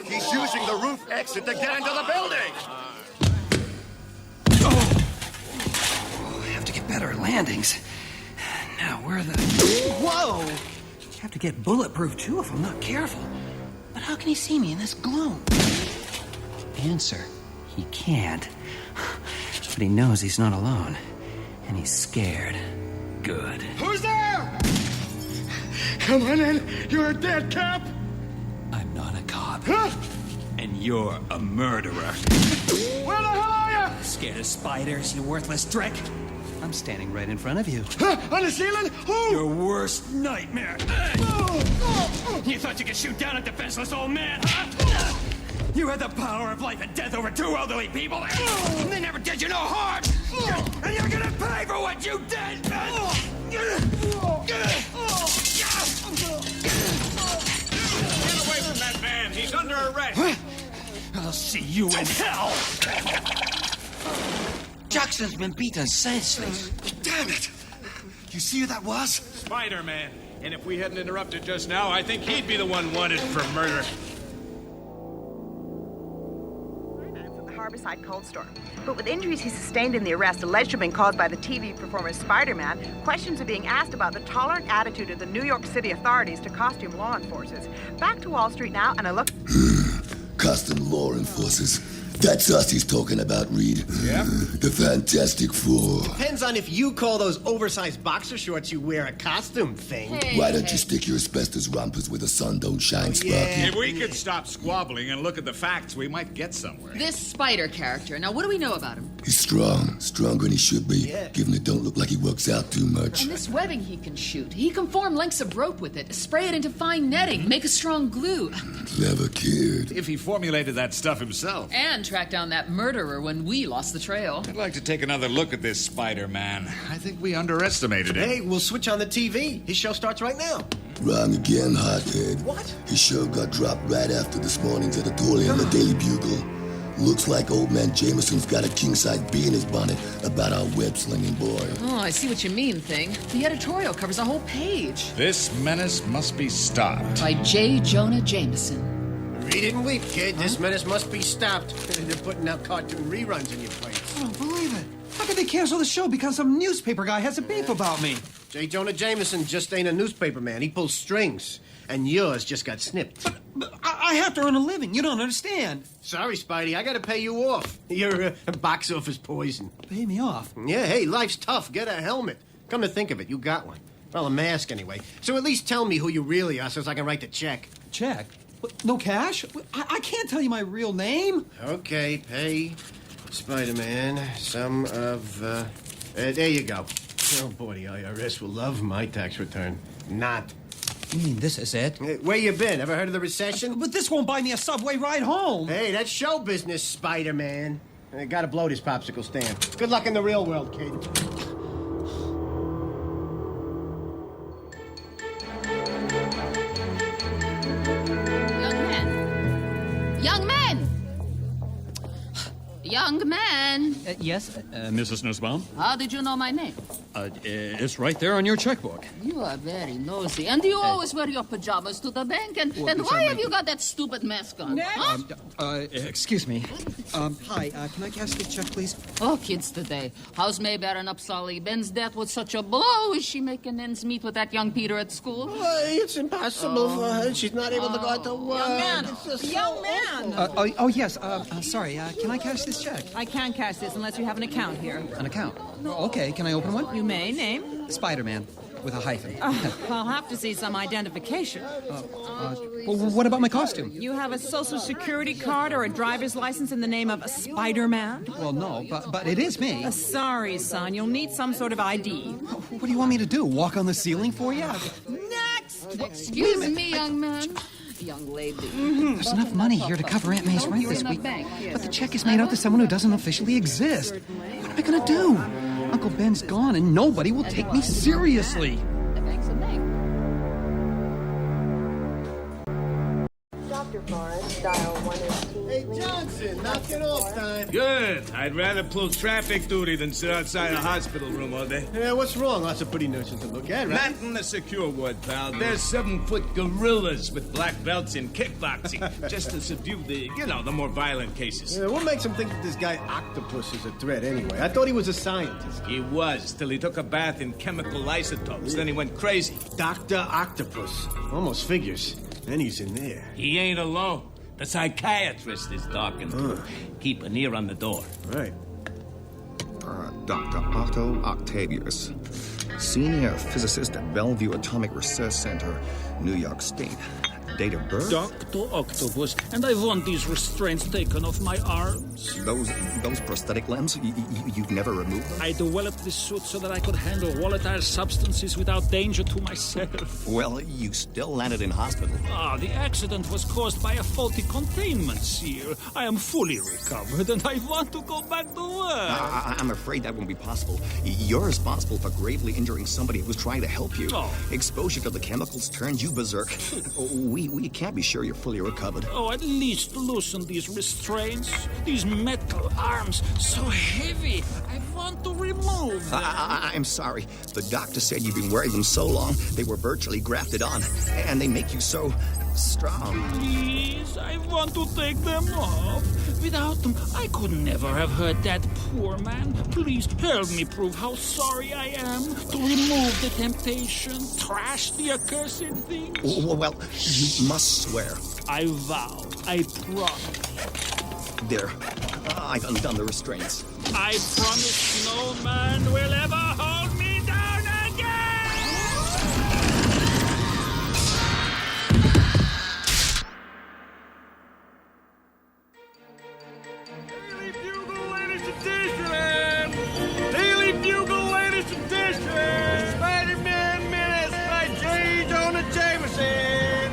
He's using the roof exit to get into the building. I have to get better at landings. Now, where are the... Whoa! You have to get bulletproof, too, if I'm not careful. But how can he see me in this gloom? Answer, he can't. But he knows he's not alone. And he's scared. Good. Who's there? Come on in. You're a dead cop. I'm not a cop. Huh? And you're a murderer. Where the hell are you? Scared of spiders, you worthless trick? I'm standing right in front of you. Huh? On the ceiling? Who? Your worst nightmare. You thought you could shoot down a defenseless old man, huh? You had the power of life and death over two elderly people. They never did you no harm. And you're gonna pay for what you did. Get away from that man. He's under arrest. I'll see you in hell. Jackson's been beaten senseless. Damn it! You see who that was? Spider-Man. And if we hadn't interrupted just now, I think he'd be the one wanted for murder. Harborside Cold Store. But with injuries he sustained in the arrest alleged to have been caused by the TV performer Spider-Man, questions are being asked about the tolerant attitude of the New York City authorities to costume law enforcers. Back to Wall Street now, and a look... Costume law enforcers. That's us he's talking about, Reed. Yeah? The Fantastic Four. Depends on if you call those oversized boxer shorts you wear a costume thing. Why don't you stick your asbestos rompers where the sun don't shine, Sparky? If we could stop squabbling and look at the facts, we might get somewhere. This Spider character. Now, what do we know about him? He's strong. Stronger than he should be. Yeah. Given it don't look like he works out too much. And this webbing he can shoot. He can form lengths of rope with it, spray it into fine netting, make a strong glue. Clever kid. If he formulated that stuff himself. And track down that murderer when we lost the trail. I'd like to take another look at this Spider-Man. I think we underestimated it. Hey, we'll switch on the TV. His show starts right now. Wrong again, hothead. What? His show got dropped right after this morning's editorial in the Daily Bugle. Looks like old man Jameson's got a king-size bee in his bonnet about our web-slinging boy. Oh, I see what you mean, Thing. The editorial covers a whole page. This menace must be stopped. By J. Jonah Jameson. Read it and weep, kid. This menace must be stopped. They're putting out cartoon reruns in your place. I don't believe it. How could they cancel the show because some newspaper guy has a beef about me? J. Jonah Jameson just ain't a newspaper man. He pulls strings. And yours just got snipped. But I have to earn a living. You don't understand. Sorry, Spidey. I gotta pay you off. You're a box office poison. Pay me off? Yeah, hey, life's tough. Get a helmet. Come to think of it, you got one. Well, a mask, anyway. So at least tell me who you really are so I can write the check. Check? What, no cash? I can't tell you my real name. Okay, pay Spider-Man some of There you go. Oh, boy, the IRS will love my tax return. Not. You mean this is it? Where you been? Ever heard of the recession? But this won't buy me a subway ride home. Hey, that's show business, Spider-Man. I gotta blow this popsicle stand. Good luck in the real world, kid. Young man! Young man! Yes? Mrs. Nussbaum? How did you know my name? It's right there on your checkbook. You are very nosy. And you always wear your pajamas to the bank. And why have you got that stupid mask on? Huh? Excuse me. Hi, can I cash this check, please? Oh, kids today. How's May bearing up Solly Ben's death with such a blow? Is she making ends meet with that young Peter at school? It's impossible for her. She's not able to go out to work. Young man. Yes. Sorry, can I cash this check? I can't cash this unless you have an account here. An account? Okay, can I open one? You may. Name? Spider-Man, with a hyphen. I'll have to see some identification. Well, what about my costume? You have a social security card or a driver's license in the name of Spider-Man? Well, no, but it is me. Sorry, son. You'll need some sort of ID. What do you want me to do? Walk on the ceiling for you? Next! Excuse me, young man. Young lady. There's enough money here to cover Aunt May's rent this week. But the check is made out to someone who doesn't officially exist. What am I going to do? Uncle Ben's gone and nobody will take me seriously. The bank's a bank. Dr. Forrest, dial 118. Hey, Johnson, knock it off time. Good. I'd rather pull traffic duty than sit outside a hospital room all day. Yeah, what's wrong? Lots of pretty nurses to look at, right? Not in the secure ward, pal. They're 7-foot gorillas with black belts in kickboxing, just to subdue the more violent cases. Yeah, what makes him think that this guy Octopus is a threat anyway? I thought he was a scientist. He was, till he took a bath in chemical isotopes. Then he went crazy. Dr. Octopus. Almost figures. Then he's in there. He ain't alone. The psychiatrist is talking to him. Keep an ear on the door. Right. Dr. Otto Octavius, senior physicist at Bellevue Atomic Research Center, New York State. Date of birth? Dr. Octopus, and I want these restraints taken off my arms. Those prosthetic limbs? You've never removed them? I developed this suit so that I could handle volatile substances without danger to myself. Well, you still landed in hospital. The accident was caused by a faulty containment seal. I am fully recovered, and I want to go back to work. I'm afraid that won't be possible. You're responsible for gravely injuring somebody who was trying to help you. Exposure to the chemicals turned you berserk. We can't be sure you're fully recovered. At least loosen these restraints. These metal arms, so heavy. I want to remove them. I'm sorry. The doctor said you've been wearing them so long, they were virtually grafted on. And they make you so strong. Please, I want to take them off. Without them, I could never have hurt that poor man. Please help me prove how sorry I am to remove the temptation, trash the accursed things. Well, you must swear. I vow. I promise. There. I've undone the restraints. I promise no man will ever hold me down again! Daily Bugle, latest edition! Daily Bugle, latest edition! Spider-Man Menace by J. Jonah Jameson!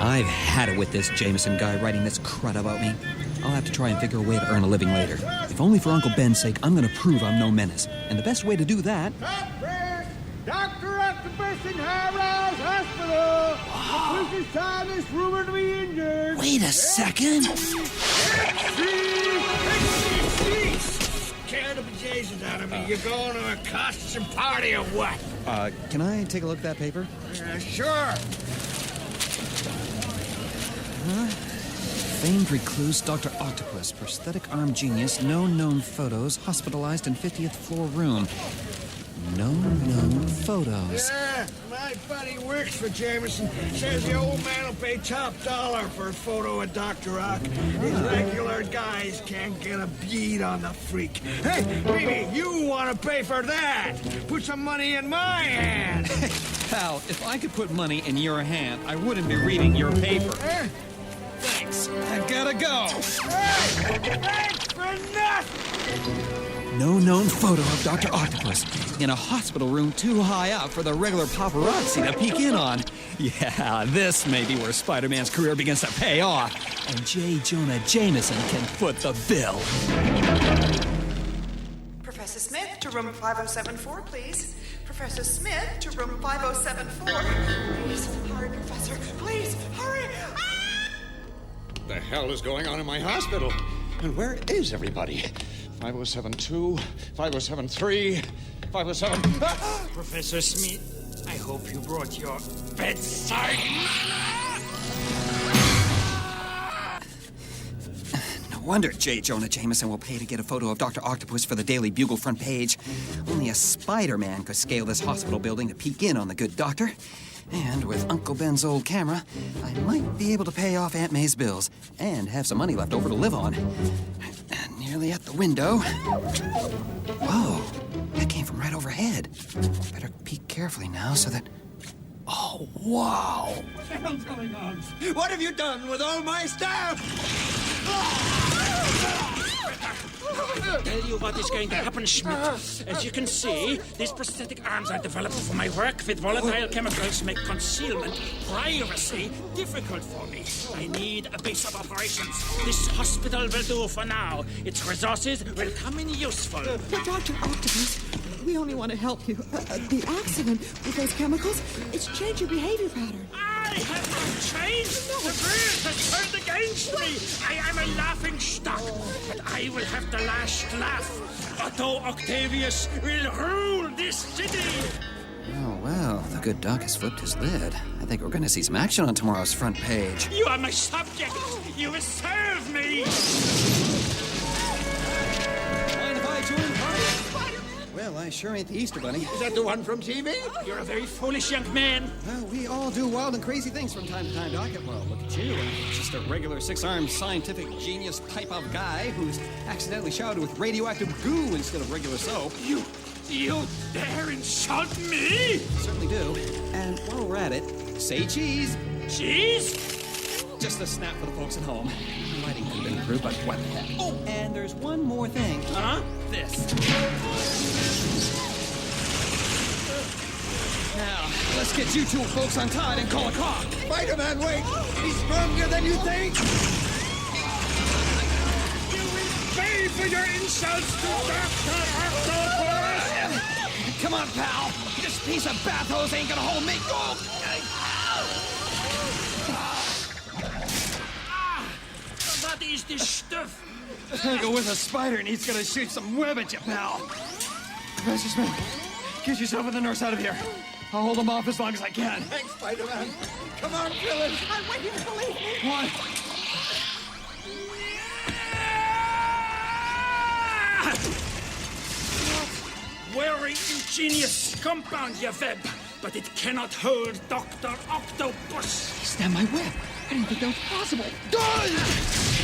I've had it with this Jameson guy writing this crud about me. I'll have to try and figure a way to earn a living later. If only for Uncle Ben's sake, I'm gonna prove I'm no menace. And the best way to do that... Dr. Octopus in High Rise Hospital! The police's time is rumored to be injured! Wait a second! Scare the bejesus out of me. You're going to a costume party or what? Can I take a look at that paper? Sure. Famed recluse Dr. Octopus, prosthetic arm genius, no known photos, hospitalized in 50th floor room. No known photos. Yeah, my buddy works for Jameson. Says the old man will pay top dollar for a photo of Dr. Ock. These regular guys can't get a bead on the freak. Hey, maybe you want to pay for that. Put some money in my hand. Pal, if I could put money in your hand, I wouldn't be reading your paper. Thanks. I gotta go. Hey, thanks for nothing! no known photo of Dr. Octopus in a hospital room too high up for the regular paparazzi to peek in on. Yeah, this may be where Spider-Man's career begins to pay off, and J. Jonah Jameson can foot the bill. Professor Smith to room 5074, please. Professor Smith to room 5074. Please, hurry, Professor. Please, hurry. The hell is going on in my hospital? And where is everybody? 5072, 5073, 507... Professor Smith, I hope you brought your bedside manner. No wonder J. Jonah Jameson will pay to get a photo of Dr. Octopus for the Daily Bugle front page. Only a Spider-Man could scale this hospital building to peek in on the good doctor. And with Uncle Ben's old camera, I might be able to pay off Aunt May's bills and have some money left over to live on. Nearly at the window. Whoa, that came from right overhead. Better peek carefully now so that... Oh, wow. What the hell's going on? What have you done with all my staff? I'll tell you what is going to happen, Schmidt. As you can see, these prosthetic arms I developed for my work with volatile chemicals make concealment, privacy, difficult for me. I need a base of operations. This hospital will do for now. Its resources will come in useful. But Dr. Octopus, we only want to help you. The accident with those chemicals, it's changed your behavior pattern. I have not changed. The world has turned against me. I am a laughing stock, but I will have the last laugh. Otto Octavius will rule this city. Oh, well, the good doc has flipped his lid. I think we're going to see some action on tomorrow's front page. You are my subject. You will serve me. Mind if I join the party? Well, I sure ain't the Easter Bunny. Is that the one from TV? You're a very foolish young man. Well, we all do wild and crazy things from time to time, Doc. Well, look at you. Just a regular six-armed scientific genius type of guy who's accidentally showered with radioactive goo instead of regular soap. You dare insult me? Certainly do. And while we're at it, say cheese. Cheese? Just a snap for the folks at home. The lighting could have been improved, but what the heck. Oh, and there's one more thing. Huh? This. Now, let's get you two folks untied and call a cop. Spider-Man, wait! He's stronger than you think! You will pay for your insults to Dr. Octopus! Come on, pal. This piece of bathhose ain't gonna hold me. What is this stuff? Go with a spider and he's gonna shoot some web at you, pal. Professor Smith, get yourself and the nurse out of here. I'll hold them off as long as I can. Thanks, Spider-Man. Come on, Phyllis. I want you to believe me. What? Very ingenious compound, your web, but it cannot hold Dr. Octopus. Stand my web. I didn't think that was possible. Good!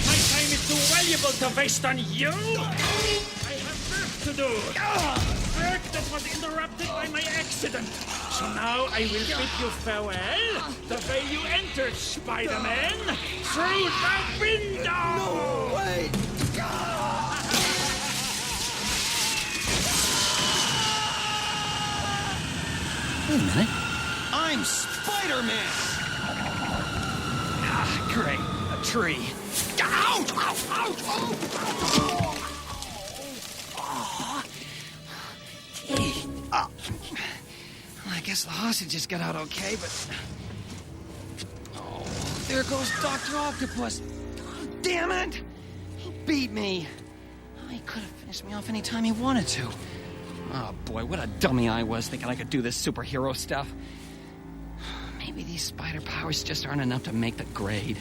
My time is too valuable to waste on you. I have work to do. Work that was interrupted by my accident. So now I will bid you farewell the way you entered, Spider-Man. Through the window! No, wait! Wait a minute. I'm Spider-Man! Ah, great. A tree. Ouch! Ouch! Ouch! Oh. I guess the hostages got out okay, but... Oh, there goes Dr. Octopus. Oh, damn it! He beat me. He could have finished me off any time he wanted to. Oh, boy, what a dummy I was thinking I could do this superhero stuff. Maybe these spider powers just aren't enough to make the grade.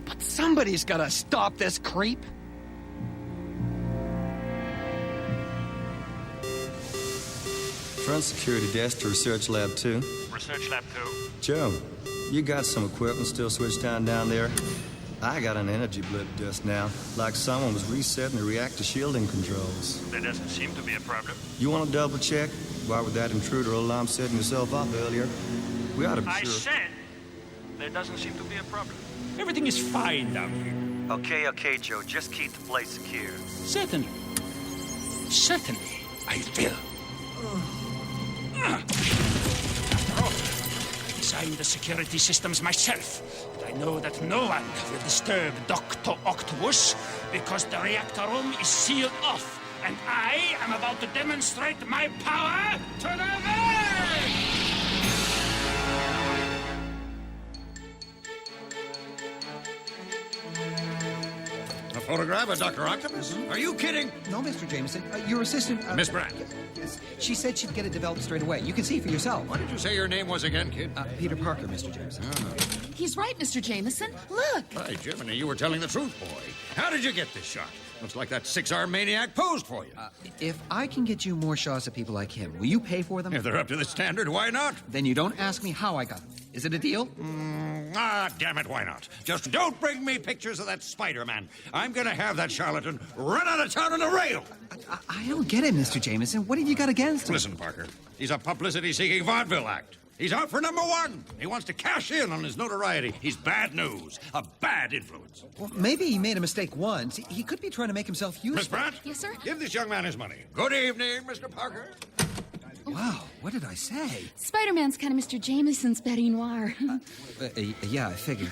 But somebody's gotta stop this creep. Front security desk to Research Lab 2. Research Lab 2. Joe, you got some equipment still switched on down there? I got an energy blip just now, like someone was resetting the reactor shielding controls. There doesn't seem to be a problem. You want to double check? Why would that intruder alarm setting yourself up earlier? We ought to be I sure. said there doesn't seem to be a problem. Everything is fine down here. Okay, Joe. Just keep the place secure. Certainly. Certainly, I will. After all, I designed the security systems myself. I know that no one will disturb Dr. Octopus because the reactor room is sealed off. And I am about to demonstrate my power to the world! A photograph of Dr. Octopus? Are you kidding? No, Mr. Jameson. Your assistant... Miss Brandt. Yes, she said she'd get it developed straight away. You can see for yourself. What did you say your name was again, kid? Peter Parker, Mr. Jameson. He's right, Mr. Jameson. Look. By Jiminy, you were telling the truth, boy. How did you get this shot? Looks like that six-armed maniac posed for you. If I can get you more shots of people like him, will you pay for them? If they're up to the standard, why not? Then you don't ask me how I got them. Is it a deal? Damn it, why not? Just don't bring me pictures of that Spider-Man. I'm gonna have that charlatan run out of town on a rail. I don't get it, Mr. Jameson. What have you got against him? Listen, Parker. He's a publicity-seeking vaudeville act. He's out for #1. He wants to cash in on his notoriety. He's bad news, a bad influence. Well, maybe he made a mistake once. He could be trying to make himself useful. Miss Brandt? Yes, sir? Give this young man his money. Good evening, Mr. Parker. Wow, what did I say? Spider-Man's kind of Mr. Jameson's Betty Noir. Yeah, I figured.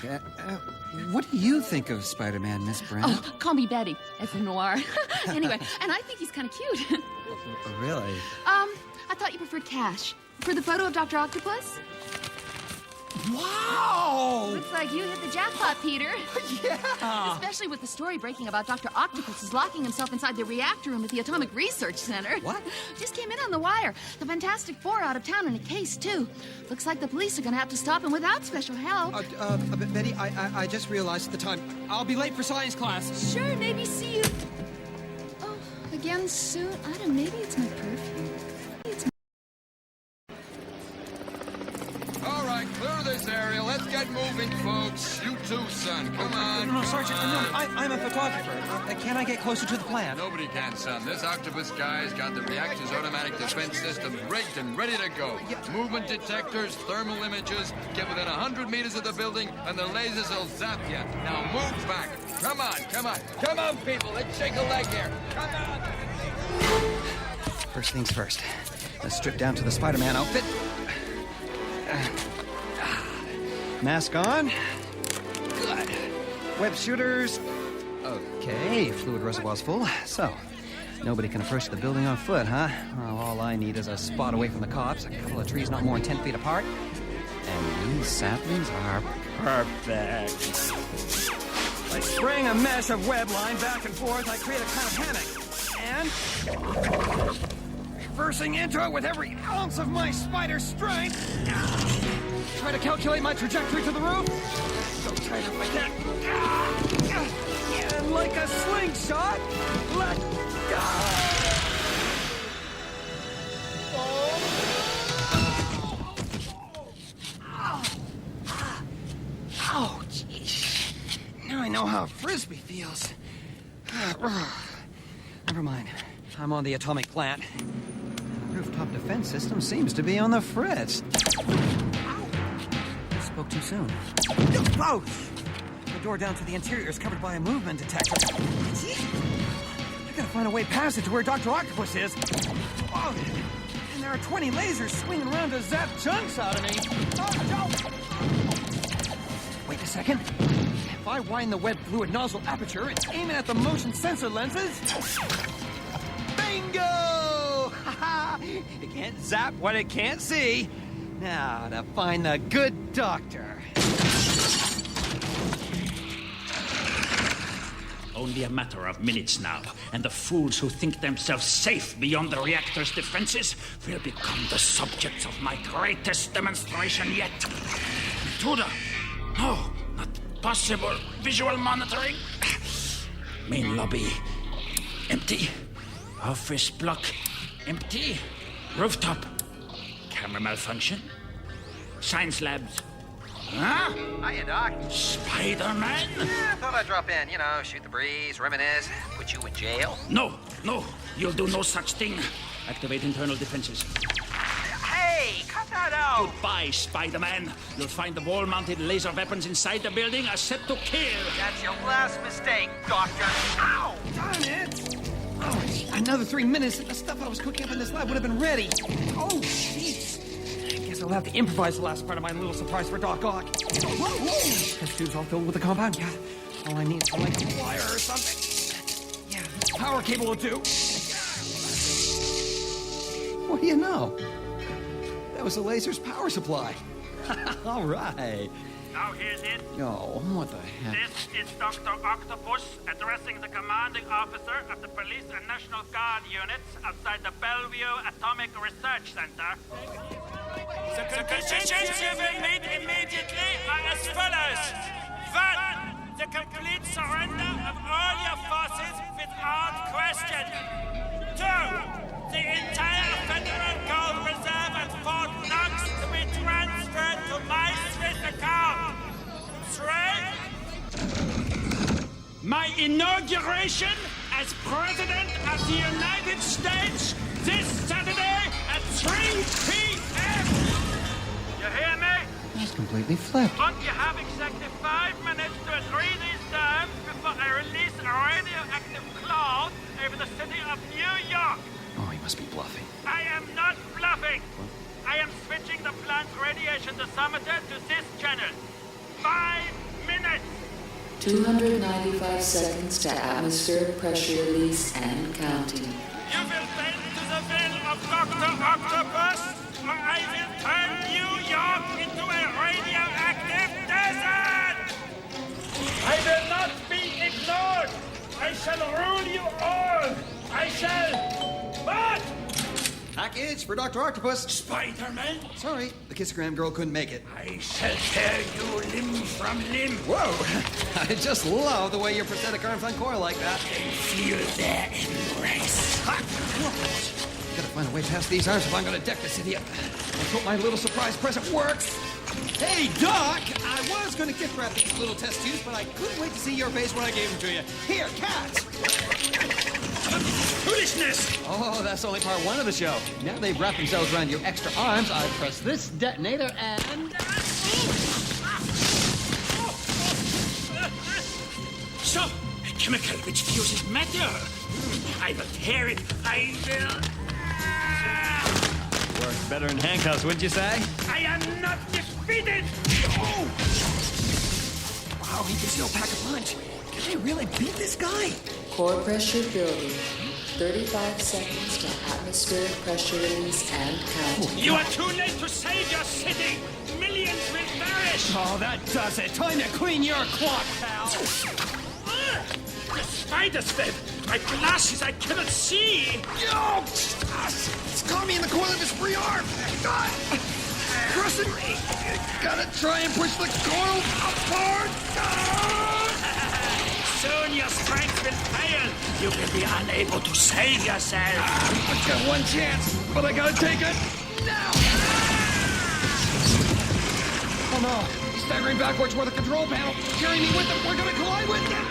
What do you think of Spider-Man, Miss Brandt? Oh, call me Betty, as in Noir. Anyway, and I think he's kind of cute. Really? I thought you preferred cash. For the photo of Dr. Octopus? Wow! Looks like you hit the jackpot, Peter. Yeah! Especially with the story breaking about Dr. Octopus is locking himself inside the reactor room at the Atomic Research Center. What? Just came in on the wire. The Fantastic Four out of town in a case, too. Looks like the police are going to have to stop him without special help. Betty, I just realized the time. I'll be late for science class. Sure, maybe see you. Oh, again soon? I don't know, maybe it's my perfume. All right, clear this area. Let's get moving, folks. You too, son. Come on. No, Sergeant, I'm a photographer. Can I get closer to the plant? Nobody can, son. This octopus guy's got the reactor's automatic defense system rigged and ready to go. Movement detectors, thermal images. Get within 100 meters of the building, and the lasers will zap you. Now move back. Come on, come on. Come on, people. Let's shake a leg here. Come on. First things first. Let's strip down to the Spider-Man outfit. Mask on. Good. Web shooters. Okay, fluid reservoir's full. So, nobody can approach the building on foot, huh? Well, all I need is a spot away from the cops, a couple of trees not more than 10 feet apart, and these saplings are perfect. By spraying a mesh of web line back and forth, I create a kind of hammock. And reversing into it with every ounce of my spider strength. Try to calculate my trajectory to the roof. So tight up like that. And like a slingshot, let go. Oh, jeez. Now I know how a frisbee feels. Never mind. I'm on the atomic plant. The rooftop defense system seems to be on the fritz. Spoke too soon. Oh! The door down to the interior is covered by a movement detector. I gotta find a way past it to where Dr. Octopus is. Oh, and there are 20 lasers swinging around to zap chunks out of me. Oh, wait a second. If I wind the web fluid nozzle aperture and aim it at the motion sensor lenses... Bingo! It can't zap what it can't see. Now to find the good doctor. Only a matter of minutes now, and the fools who think themselves safe beyond the reactor's defenses will become the subjects of my greatest demonstration yet. Intruder! No, not possible. Visual monitoring. Main lobby. Empty. Office block. Empty. Rooftop. Camera malfunction. Science labs. Huh? Hiya, Doc. Spider-Man? Yeah, thought I'd drop in. You know, shoot the breeze, reminisce, put you in jail. No, you'll do no such thing. Activate internal defenses. Hey, cut that out! Goodbye, Spider-Man. You'll find the wall-mounted laser weapons inside the building are set to kill. That's your last mistake, Doctor. Ow! Darn it! Oh, another 3 minutes, and the stuff I was cooking up in this lab would have been ready. Oh, jeez. I guess I'll have to improvise the last part of my little surprise for Doc Ock. Test tube's all filled with the compound. Yeah, all I need is like a wire or something. Yeah, power cable will do. What do you know? That was the laser's power supply. All right. Now here's it. Yo, what the heck? This is Dr. Octopus addressing the commanding officer of the Police and National Guard units outside the Bellevue Atomic Research Center. The conditions you will meet immediately are as follows. 1. The complete surrender of all your forces without question. 2. The entire Federal Gold Reserve at Fort Knox to be transferred to my Swiss account. 3. My inauguration as President of the United States this Saturday at 3 p.m. You hear me? That's completely flipped. Don't you have exactly 5 minutes to agree these terms before I release a radioactive cloud over the city of New York? Oh, he must be bluffing. I am not bluffing. I am switching the plant's radiation dosimeter to this channel. 5 minutes. 295 seconds to atmospheric pressure release and counting. You will bend to the will of Dr. Octopus, or I will turn New York into a radioactive desert! I will not be ignored! I shall rule you all! I shall... What? Package for Dr. Octopus. Spider-Man? Sorry, the kissogram girl couldn't make it. I shall tear you limb from limb. Whoa! I just love the way your prosthetic arms uncoil like that. Feel their embrace. Gotta find a way past these arms if I'm gonna deck this idiot. Let's hope my little surprise present works. Hey, Doc! I was gonna gift wrap these little test tubes, but I couldn't wait to see your face when I gave them to you. Here, cats! Foolishness! Oh, that's only part 1 of the show. Now they've wrapped themselves around your extra arms. I press this detonator and... So, a chemical which fuses matter. I will tear it. I will... Works better in handcuffs, wouldn't you say? I am not defeated! Oh! Wow, he can still pack a punch. Can they really beat this guy? Core pressure building. 35 seconds to atmospheric pressure release and counting. You are too late to save your city! Millions will perish! Oh, that does it. Time to clean your clock, pal. The spider's web! My glasses, I cannot see! Yo! It's caught me in the coil of his free arm! God! Crushing me! Gotta try and push the coil apart! Soon your strength will fail. You will be unable to save yourself. I've got one chance, but I gotta take it now! Oh no! He's staggering backwards toward the control panel. Carry me with him! We're gonna collide with them!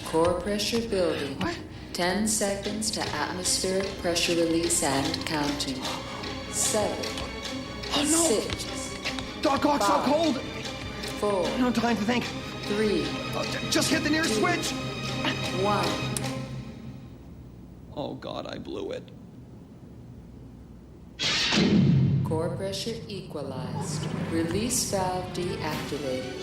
Core pressure building. 10 seconds to atmospheric pressure release and counting. 7. Oh no! 6. Doc Ock's so 5, cold! 4. No time to think. 3. Just hit the nearest 2, switch! 1. Oh god, I blew it. Core pressure equalized. Release valve deactivated.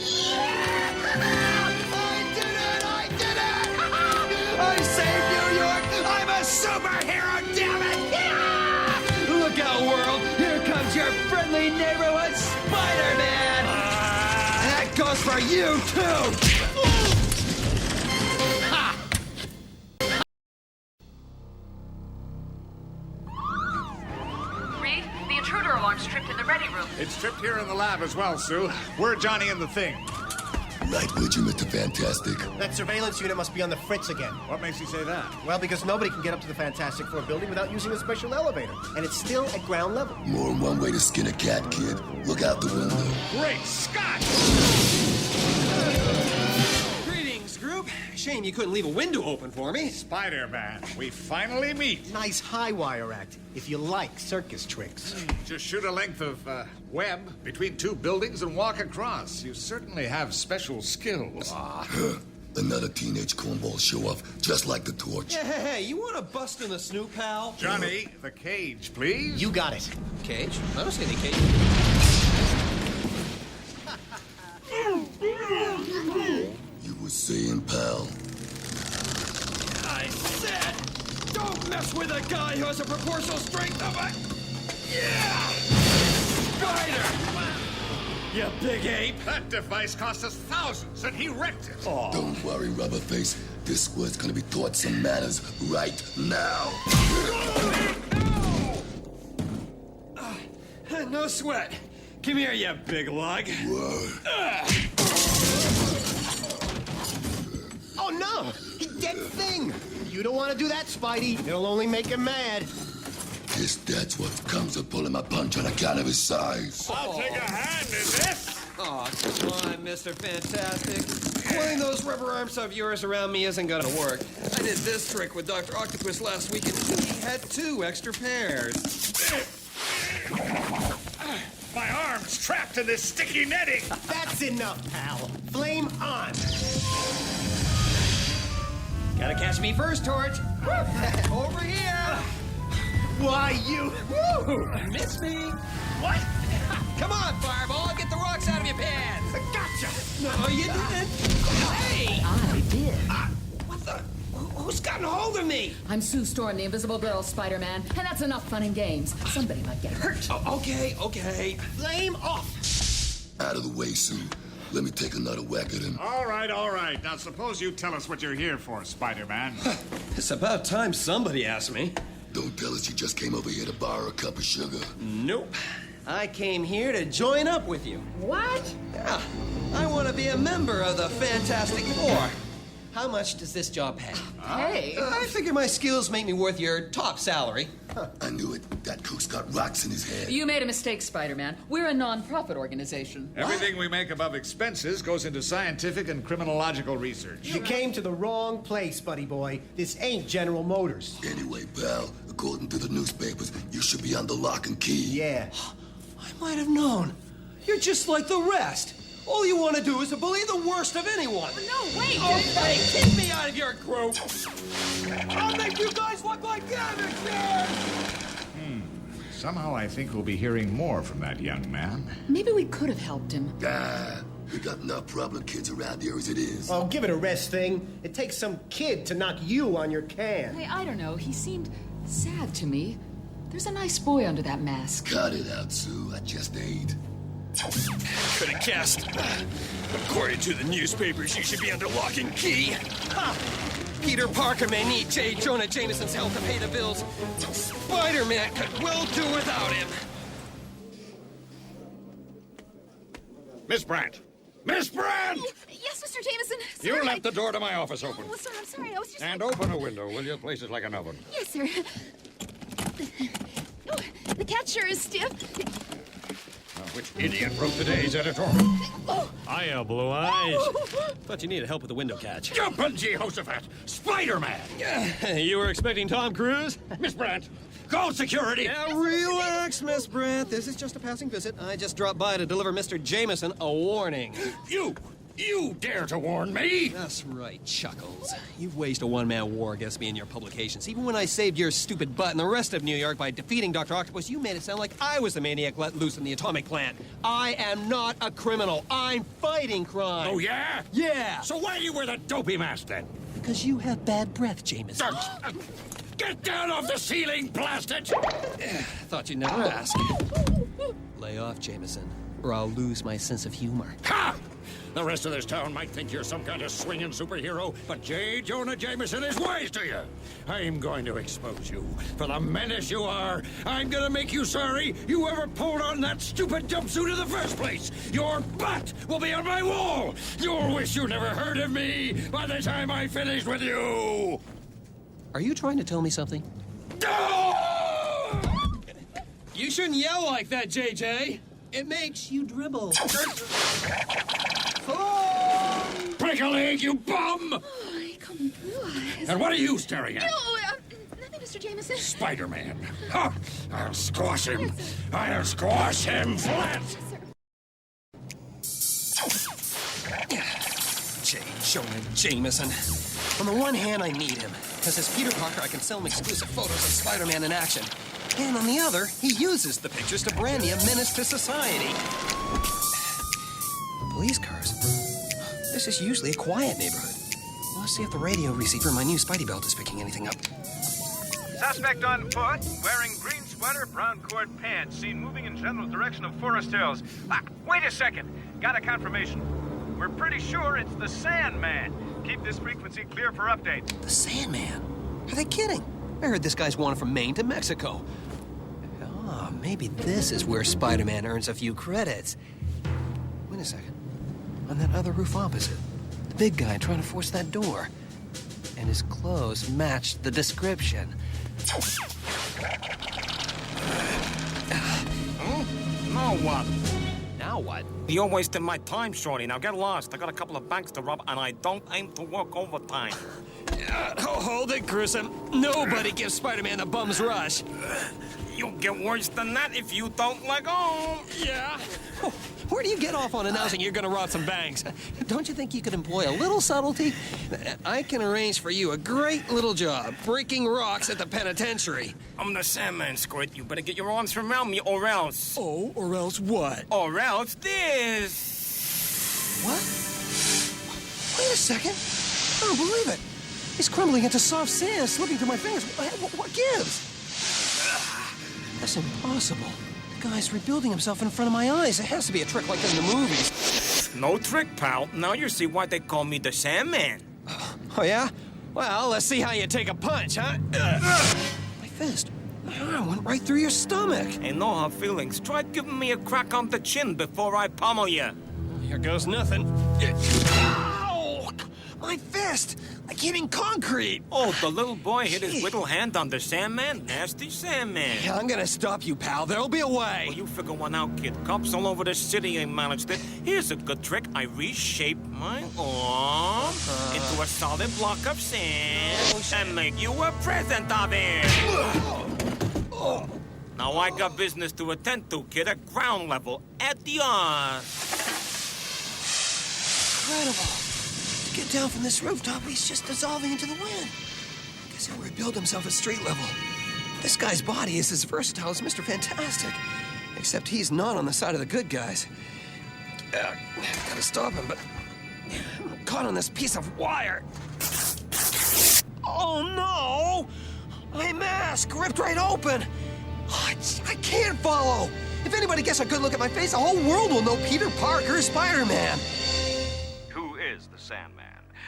I saved New York! I'm a superhero, damn it! Yeah! Look out, world! Here comes your friendly neighborhood Spider-Man! That goes for you, too! Ha! Reed, the intruder alarm's tripped in the ready room. It's tripped here in the lab as well, Sue. We're Johnny and the Thing. Right with you, Mr. Fantastic. That surveillance unit must be on the fritz again. What makes you say that? Well, because nobody can get up to the Fantastic Four building without using a special elevator. And it's still at ground level. More than one way to skin a cat, kid. Look out the window. Great Scott! Greetings, group. shame you couldn't leave a window open for me. Spider-Man, we finally meet. Nice high wire act, if you like circus tricks. Just shoot a length of web between two buildings and walk across. You certainly have special skills. Another teenage cornball show off, just like the torch. Hey, you want to bust in the snoop, pal? Johnny, the cage, please. You got it. Cage? I don't see any cage. You were saying, pal? I said, don't mess with a guy who has a proportional strength of a... Yeah! Spider! You big ape! That device cost us thousands, and he wrecked it. Oh. Don't worry, Rubberface. This squad's gonna be taught some manners right now. No sweat. Come here, you big lug. Oh, no! Dead thing! You don't want to do that, Spidey. It'll only make him mad. Guess that's what comes of pulling my punch on account of his size. I'll take a hand in this. Oh, come on, Mr. Fantastic. Pulling those rubber arms of yours around me isn't gonna work. I did this trick with Dr. Octopus last week, and he had 2 extra pairs. My arm's trapped in this sticky netting. That's enough, pal. Flame on. Gotta catch me first, Torch. Over here. Why, you... Woo! Miss me. What? Come on, Fireball. Get the rocks out of your pants. Gotcha. No, you didn't. Hey! I did. What the... Who's gotten hold of me? I'm Sue Storm, the Invisible Girl, Spider-Man, and that's enough fun and games. Somebody might get hurt. Oh, okay. Flame off. Out of the way, Sue. Let me take another whack at him. All right. Now, suppose you tell us what you're here for, Spider-Man. It's about time somebody asked me. Don't tell us you just came over here to borrow a cup of sugar. Nope. I came here to join up with you. What? Yeah. I want to be a member of the Fantastic Four. How much does this job pay? Hey. I figure my skills make me worth your top salary. I knew it. That kook's got rocks in his head. You made a mistake, Spider-Man. We're a non-profit organization. Everything we make above expenses goes into scientific and criminological research. You came to the wrong place, buddy boy. This ain't General Motors. Anyway, pal, according to the newspapers, you should be under lock and key. Yeah. I might have known. You're just like the rest. All you want to do is to believe the worst of anyone. No, wait! Okay, keep me out of your group. I'll make you guys look like amateurs! Somehow I think we'll be hearing more from that young man. Maybe we could have helped him. We got enough problem kids around here as it is. Oh, give it a rest, thing. It takes some kid to knock you on your can. Hey, I don't know. He seemed sad to me. There's a nice boy under that mask. Cut it out, Sue. I just ate. Could have guessed. According to the newspapers, you should be under lock and key. Peter Parker may need J. Jonah Jameson's help to pay the bills. Spider-Man could well do without him. Miss Brandt! Miss Brandt! Oh, yes, Mr. Jameson. You left the door to my office open. Oh, sir, I'm sorry. I was just... And open a window, will you? Place it like an oven. Yes, sir. Oh, the cat sure is stiff. Which idiot wrote today's editorial? Oh. Hiya, Blue Eyes. Thought you needed help with the window catch. Jumpin' Jehoshaphat! Spider-Man! You were expecting Tom Cruise? Miss Brandt, call security! Now relax, Miss Brandt. This is just a passing visit. I just dropped by to deliver Mr. Jameson a warning. You dare to warn me? That's right, Chuckles. You've waged a one-man war against me in your publications. Even when I saved your stupid butt and the rest of New York by defeating Dr. Octopus, you made it sound like I was the maniac let loose in the atomic plant. I am not a criminal. I'm fighting crime. Oh, yeah? Yeah. So why do you wear that dopey mask, then? Because you have bad breath, Jameson. Get down off the ceiling, blast it! Thought you'd never ask. Lay off, Jameson, or I'll lose my sense of humor. Ha! The rest of this town might think you're some kind of swinging superhero, but J. Jonah Jameson is wise to you. I'm going to expose you for the menace you are. I'm going to make you sorry you ever pulled on that stupid jumpsuit in the first place. Your butt will be on my wall. You'll wish you never heard of me by the time I finish with you. Are you trying to tell me something? You shouldn't yell like that, JJ. It makes you dribble. Break a leg, you bum! Oh, he And what are you staring at? Nothing, Mr. Jameson. Spider-Man. Huh. I'll squash him. I'll squash him flat. J. Jonah Jameson. On the one hand, I need him, because as Peter Parker, I can sell him exclusive photos of Spider-Man in action. And on the other, he uses the pictures to brand me a menace to society. Police cars. This is usually a quiet neighborhood. Let's see if the radio receiver in my new Spidey belt is picking anything up. Suspect on foot, wearing green sweater, brown cord pants, seen moving in general direction of Forest Hills. Wait a second. Got a confirmation. We're pretty sure it's the Sandman. Keep this frequency clear for updates. The Sandman? Are they kidding? I heard this guy's wanted from Maine to Mexico. Ah, maybe this is where Spider-Man earns a few credits. Wait a second. On that other roof opposite, the big guy trying to force that door. And his clothes matched the description. Now what? Now what? You're wasting my time, Shorty. Now get lost. I got a couple of banks to rob, and I don't aim to work overtime. Hold it, Gruesome. Nobody gives Spider-Man the bum's rush. You'll get worse than that if you don't let go. Yeah? Where do you get off on announcing you're going to rob some banks? Don't you think you could employ a little subtlety? I can arrange for you a great little job, breaking rocks at the penitentiary. I'm the Sandman, Squirt. You better get your arms around me or else. Oh, or else what? Or else this. What? Wait a second. I don't believe it. He's crumbling into soft sand, slipping through my fingers. What gives? That's impossible. The guy's rebuilding himself in front of my eyes. It has to be a trick like in the movies. No trick, pal. Now you see why they call me the Sandman. Oh, yeah? Well, let's see how you take a punch, huh? My fist. My arm went right through your stomach. Ain't no hard feelings. Try giving me a crack on the chin before I pummel you. Here goes nothing. Ow! My fist! Like hitting concrete. Oh, the little boy hit his little hand on the Sandman? Nasty Sandman. Yeah, I'm gonna stop you, pal. There'll be a way. Well, you figure one out, kid. Cops all over the city ain't managed it. Here's a good trick. I reshape my arm into a solid block of sand and make you a present of it. Now I got business to attend to, kid, at ground level, at the Incredible. Get down from this rooftop, he's just dissolving into the wind. Guess he'll rebuild himself at street level. This guy's body is as versatile as Mr. Fantastic. Except he's not on the side of the good guys. Gotta stop him, but I'm caught on this piece of wire. Oh, no! My mask ripped right open. Oh, I can't follow. If anybody gets a good look at my face, the whole world will know Peter Parker is Spider-Man. Who is the Sandman?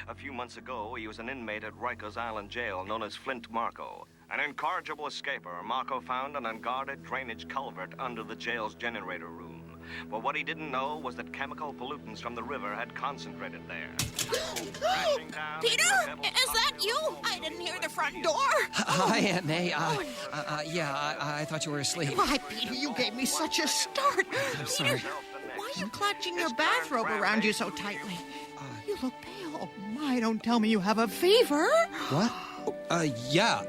A few months ago, he was an inmate at Rikers Island Jail known as Flint Marco. An incorrigible escaper, Marco found an unguarded drainage culvert under the jail's generator room. But what he didn't know was that chemical pollutants from the river had concentrated there. Peter? Is that you? I didn't hear the front door. Hi, Aunt May. I thought you were asleep. Why, Peter, you gave me such a start. I'm sorry. Why are you clutching your bathrobe around you so tightly? You look pale. Oh, my, don't tell me you have a fever. What? Yeah.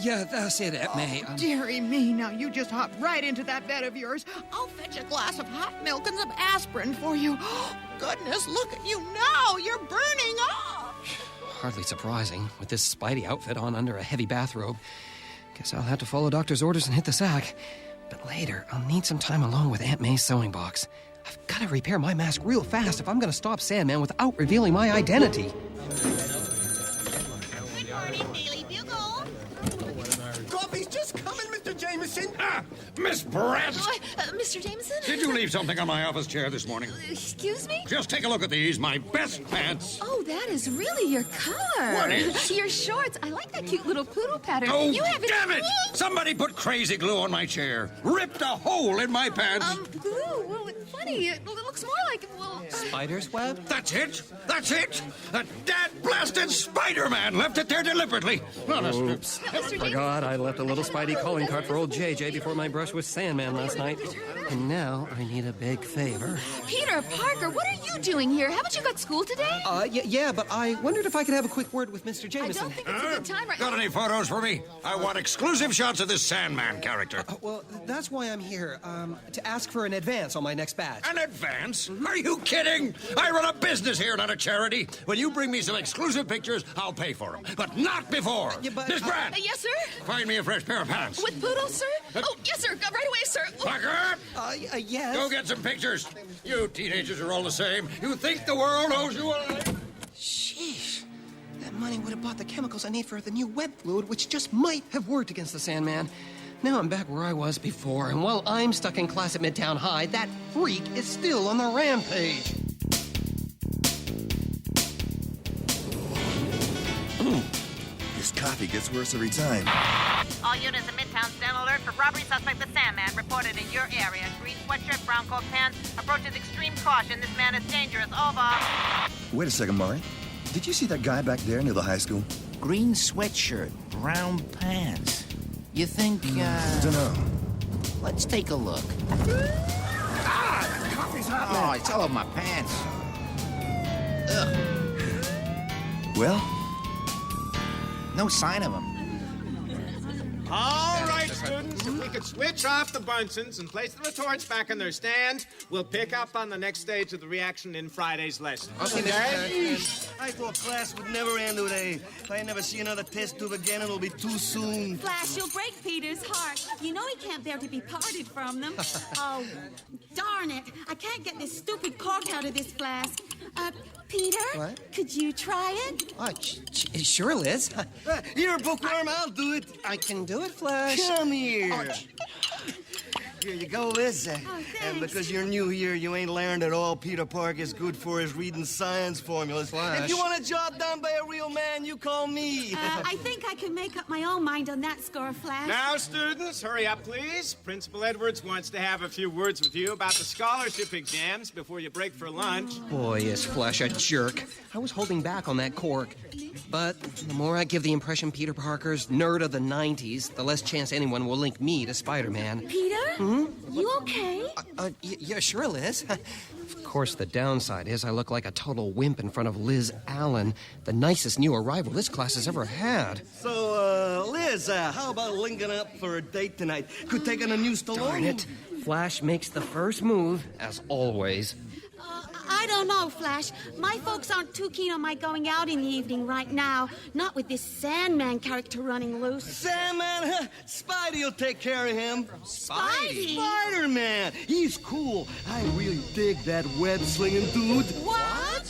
That's it, Aunt May. Dearie me, now you just hopped right into that bed of yours. I'll fetch a glass of hot milk and some aspirin for you. Oh, goodness, look at you now. You're burning up. Hardly surprising, with this Spidey outfit on under a heavy bathrobe. Guess I'll have to follow doctor's orders and hit the sack. But later, I'll need some time alone with Aunt May's sewing box. I've got to repair my mask real fast if I'm going to stop Sandman without revealing my identity. Good morning, Daily Bugle. Coffee's just coming, Mr. Jameson. Ah, Miss Brett! Mr. Jameson? Did you leave something on my office chair this morning? Excuse me? Just take a look at these, my best pants. Oh, that is really your color. What is? Your shorts. I like that cute little poodle pattern. Oh, you have damn it! Somebody put crazy glue on my chair. Ripped a hole in my pants. Glue? Well, it's funny. It looks more like, well... Spider's web? That's it! That's it! That dad-blasted Spider-Man left it there deliberately. Oops. Forgot I left a little Spidey calling card for old JJ before my brush with Sandman last night. And now I need a big favor. Peter Parker, what are you doing here? Haven't you got school today? Yeah, but I wondered if I could have a quick word with Mr. Jameson. I don't think it's a good time right Got any photos for me? I want exclusive shots of this Sandman character. Well, that's why I'm here, to ask for an advance on my next batch. An advance? Are you kidding? I run a business here, not a charity. When you bring me some exclusive pictures, I'll pay for them. But not before. Miss Brand! Yes, sir? Find me a fresh pair of pants. With poodles, sir? Oh, yes, sir. Go right away, sir. Parker! Yes? Go get some pictures. You teenagers are all the same. You think the world owes you a life? Sheesh. That money would have bought the chemicals I need for the new web fluid, which just might have worked against the Sandman. Now I'm back where I was before, and while I'm stuck in class at Midtown High, that freak is still on the rampage. This coffee gets worse every time. All units in Midtown stand alert for robbery suspect the Sandman reported in your area. Green sweatshirt, brown coat pants. Approaches extreme caution. This man is dangerous. Over. Wait a second, Maury. Did you see that guy back there near the high school? Green sweatshirt, brown pants. You think, Dunno. Let's take a look. Coffee's hot, Oh, it's all over my pants. Ugh. Well? No sign of him. All right, students, if we could switch off the Bunsen's and place the retorts back in their stand, we'll pick up on the next stage of the reaction in Friday's lesson. Okay? I thought class would never end today. If I never see another test tube again, it'll be too soon. Flash, you'll break Peter's heart. You know he can't bear to be parted from them. Oh, darn it. I can't get this stupid cork out of this flask. Peter? What? Could you try it? Sure, Liz. Here, Bookworm, I'll do it. I can do it, Flash. Come here. Here you go, Liz. And because you're new here, you ain't learned that all Peter Parker's good for is reading science formulas. Flash. If you want a job done by a real man, you call me. I think I can make up my own mind on that score, Flash. Now, students, hurry up, please. Principal Edwards wants to have a few words with you about the scholarship exams before you break for lunch. Boy, is Flash a jerk. I was holding back on that cork. But the more I give the impression Peter Parker's nerd of the 90s, the less chance anyone will link me to Spider-Man. Peter? Hmm? You okay? Yeah, sure, Liz. Of course, the downside is I look like a total wimp in front of Liz Allen, the nicest new arrival this class has ever had. So, Liz, how about linking up for a date tonight? Could take on a new Stallone. Darn it. Flash makes the first move, as always. I don't know, Flash. My folks aren't too keen on my going out in the evening right now. Not with this Sandman character running loose. Sandman? Spidey'll take care of him. Spidey? Spider-Man. He's cool. I really dig that web-slinging dude. What?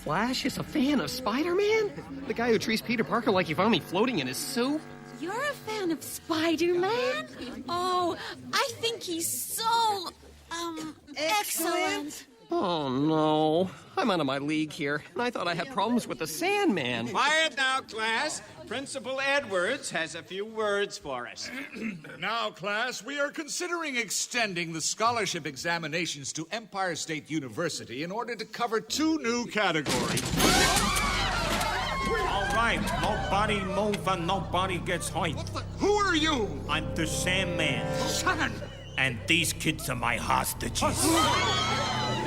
Flash is a fan of Spider-Man? The guy who treats Peter Parker like he found me floating in his soup? You're a fan of Spider-Man? Oh, I think he's so, excellent. Oh, no. I'm out of my league here, and I thought I had problems with the Sandman. Quiet now, class. Principal Edwards has a few words for us. Now, class, we are considering extending the scholarship examinations to Empire State University in order to cover 2 new categories. All right, nobody move and nobody gets hurt. Who are you? I'm the Sandman. Son! And these kids are my hostages.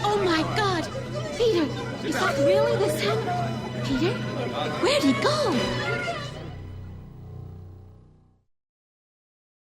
Oh, my God. Peter, is that really the Sandman? Peter? Where'd he go?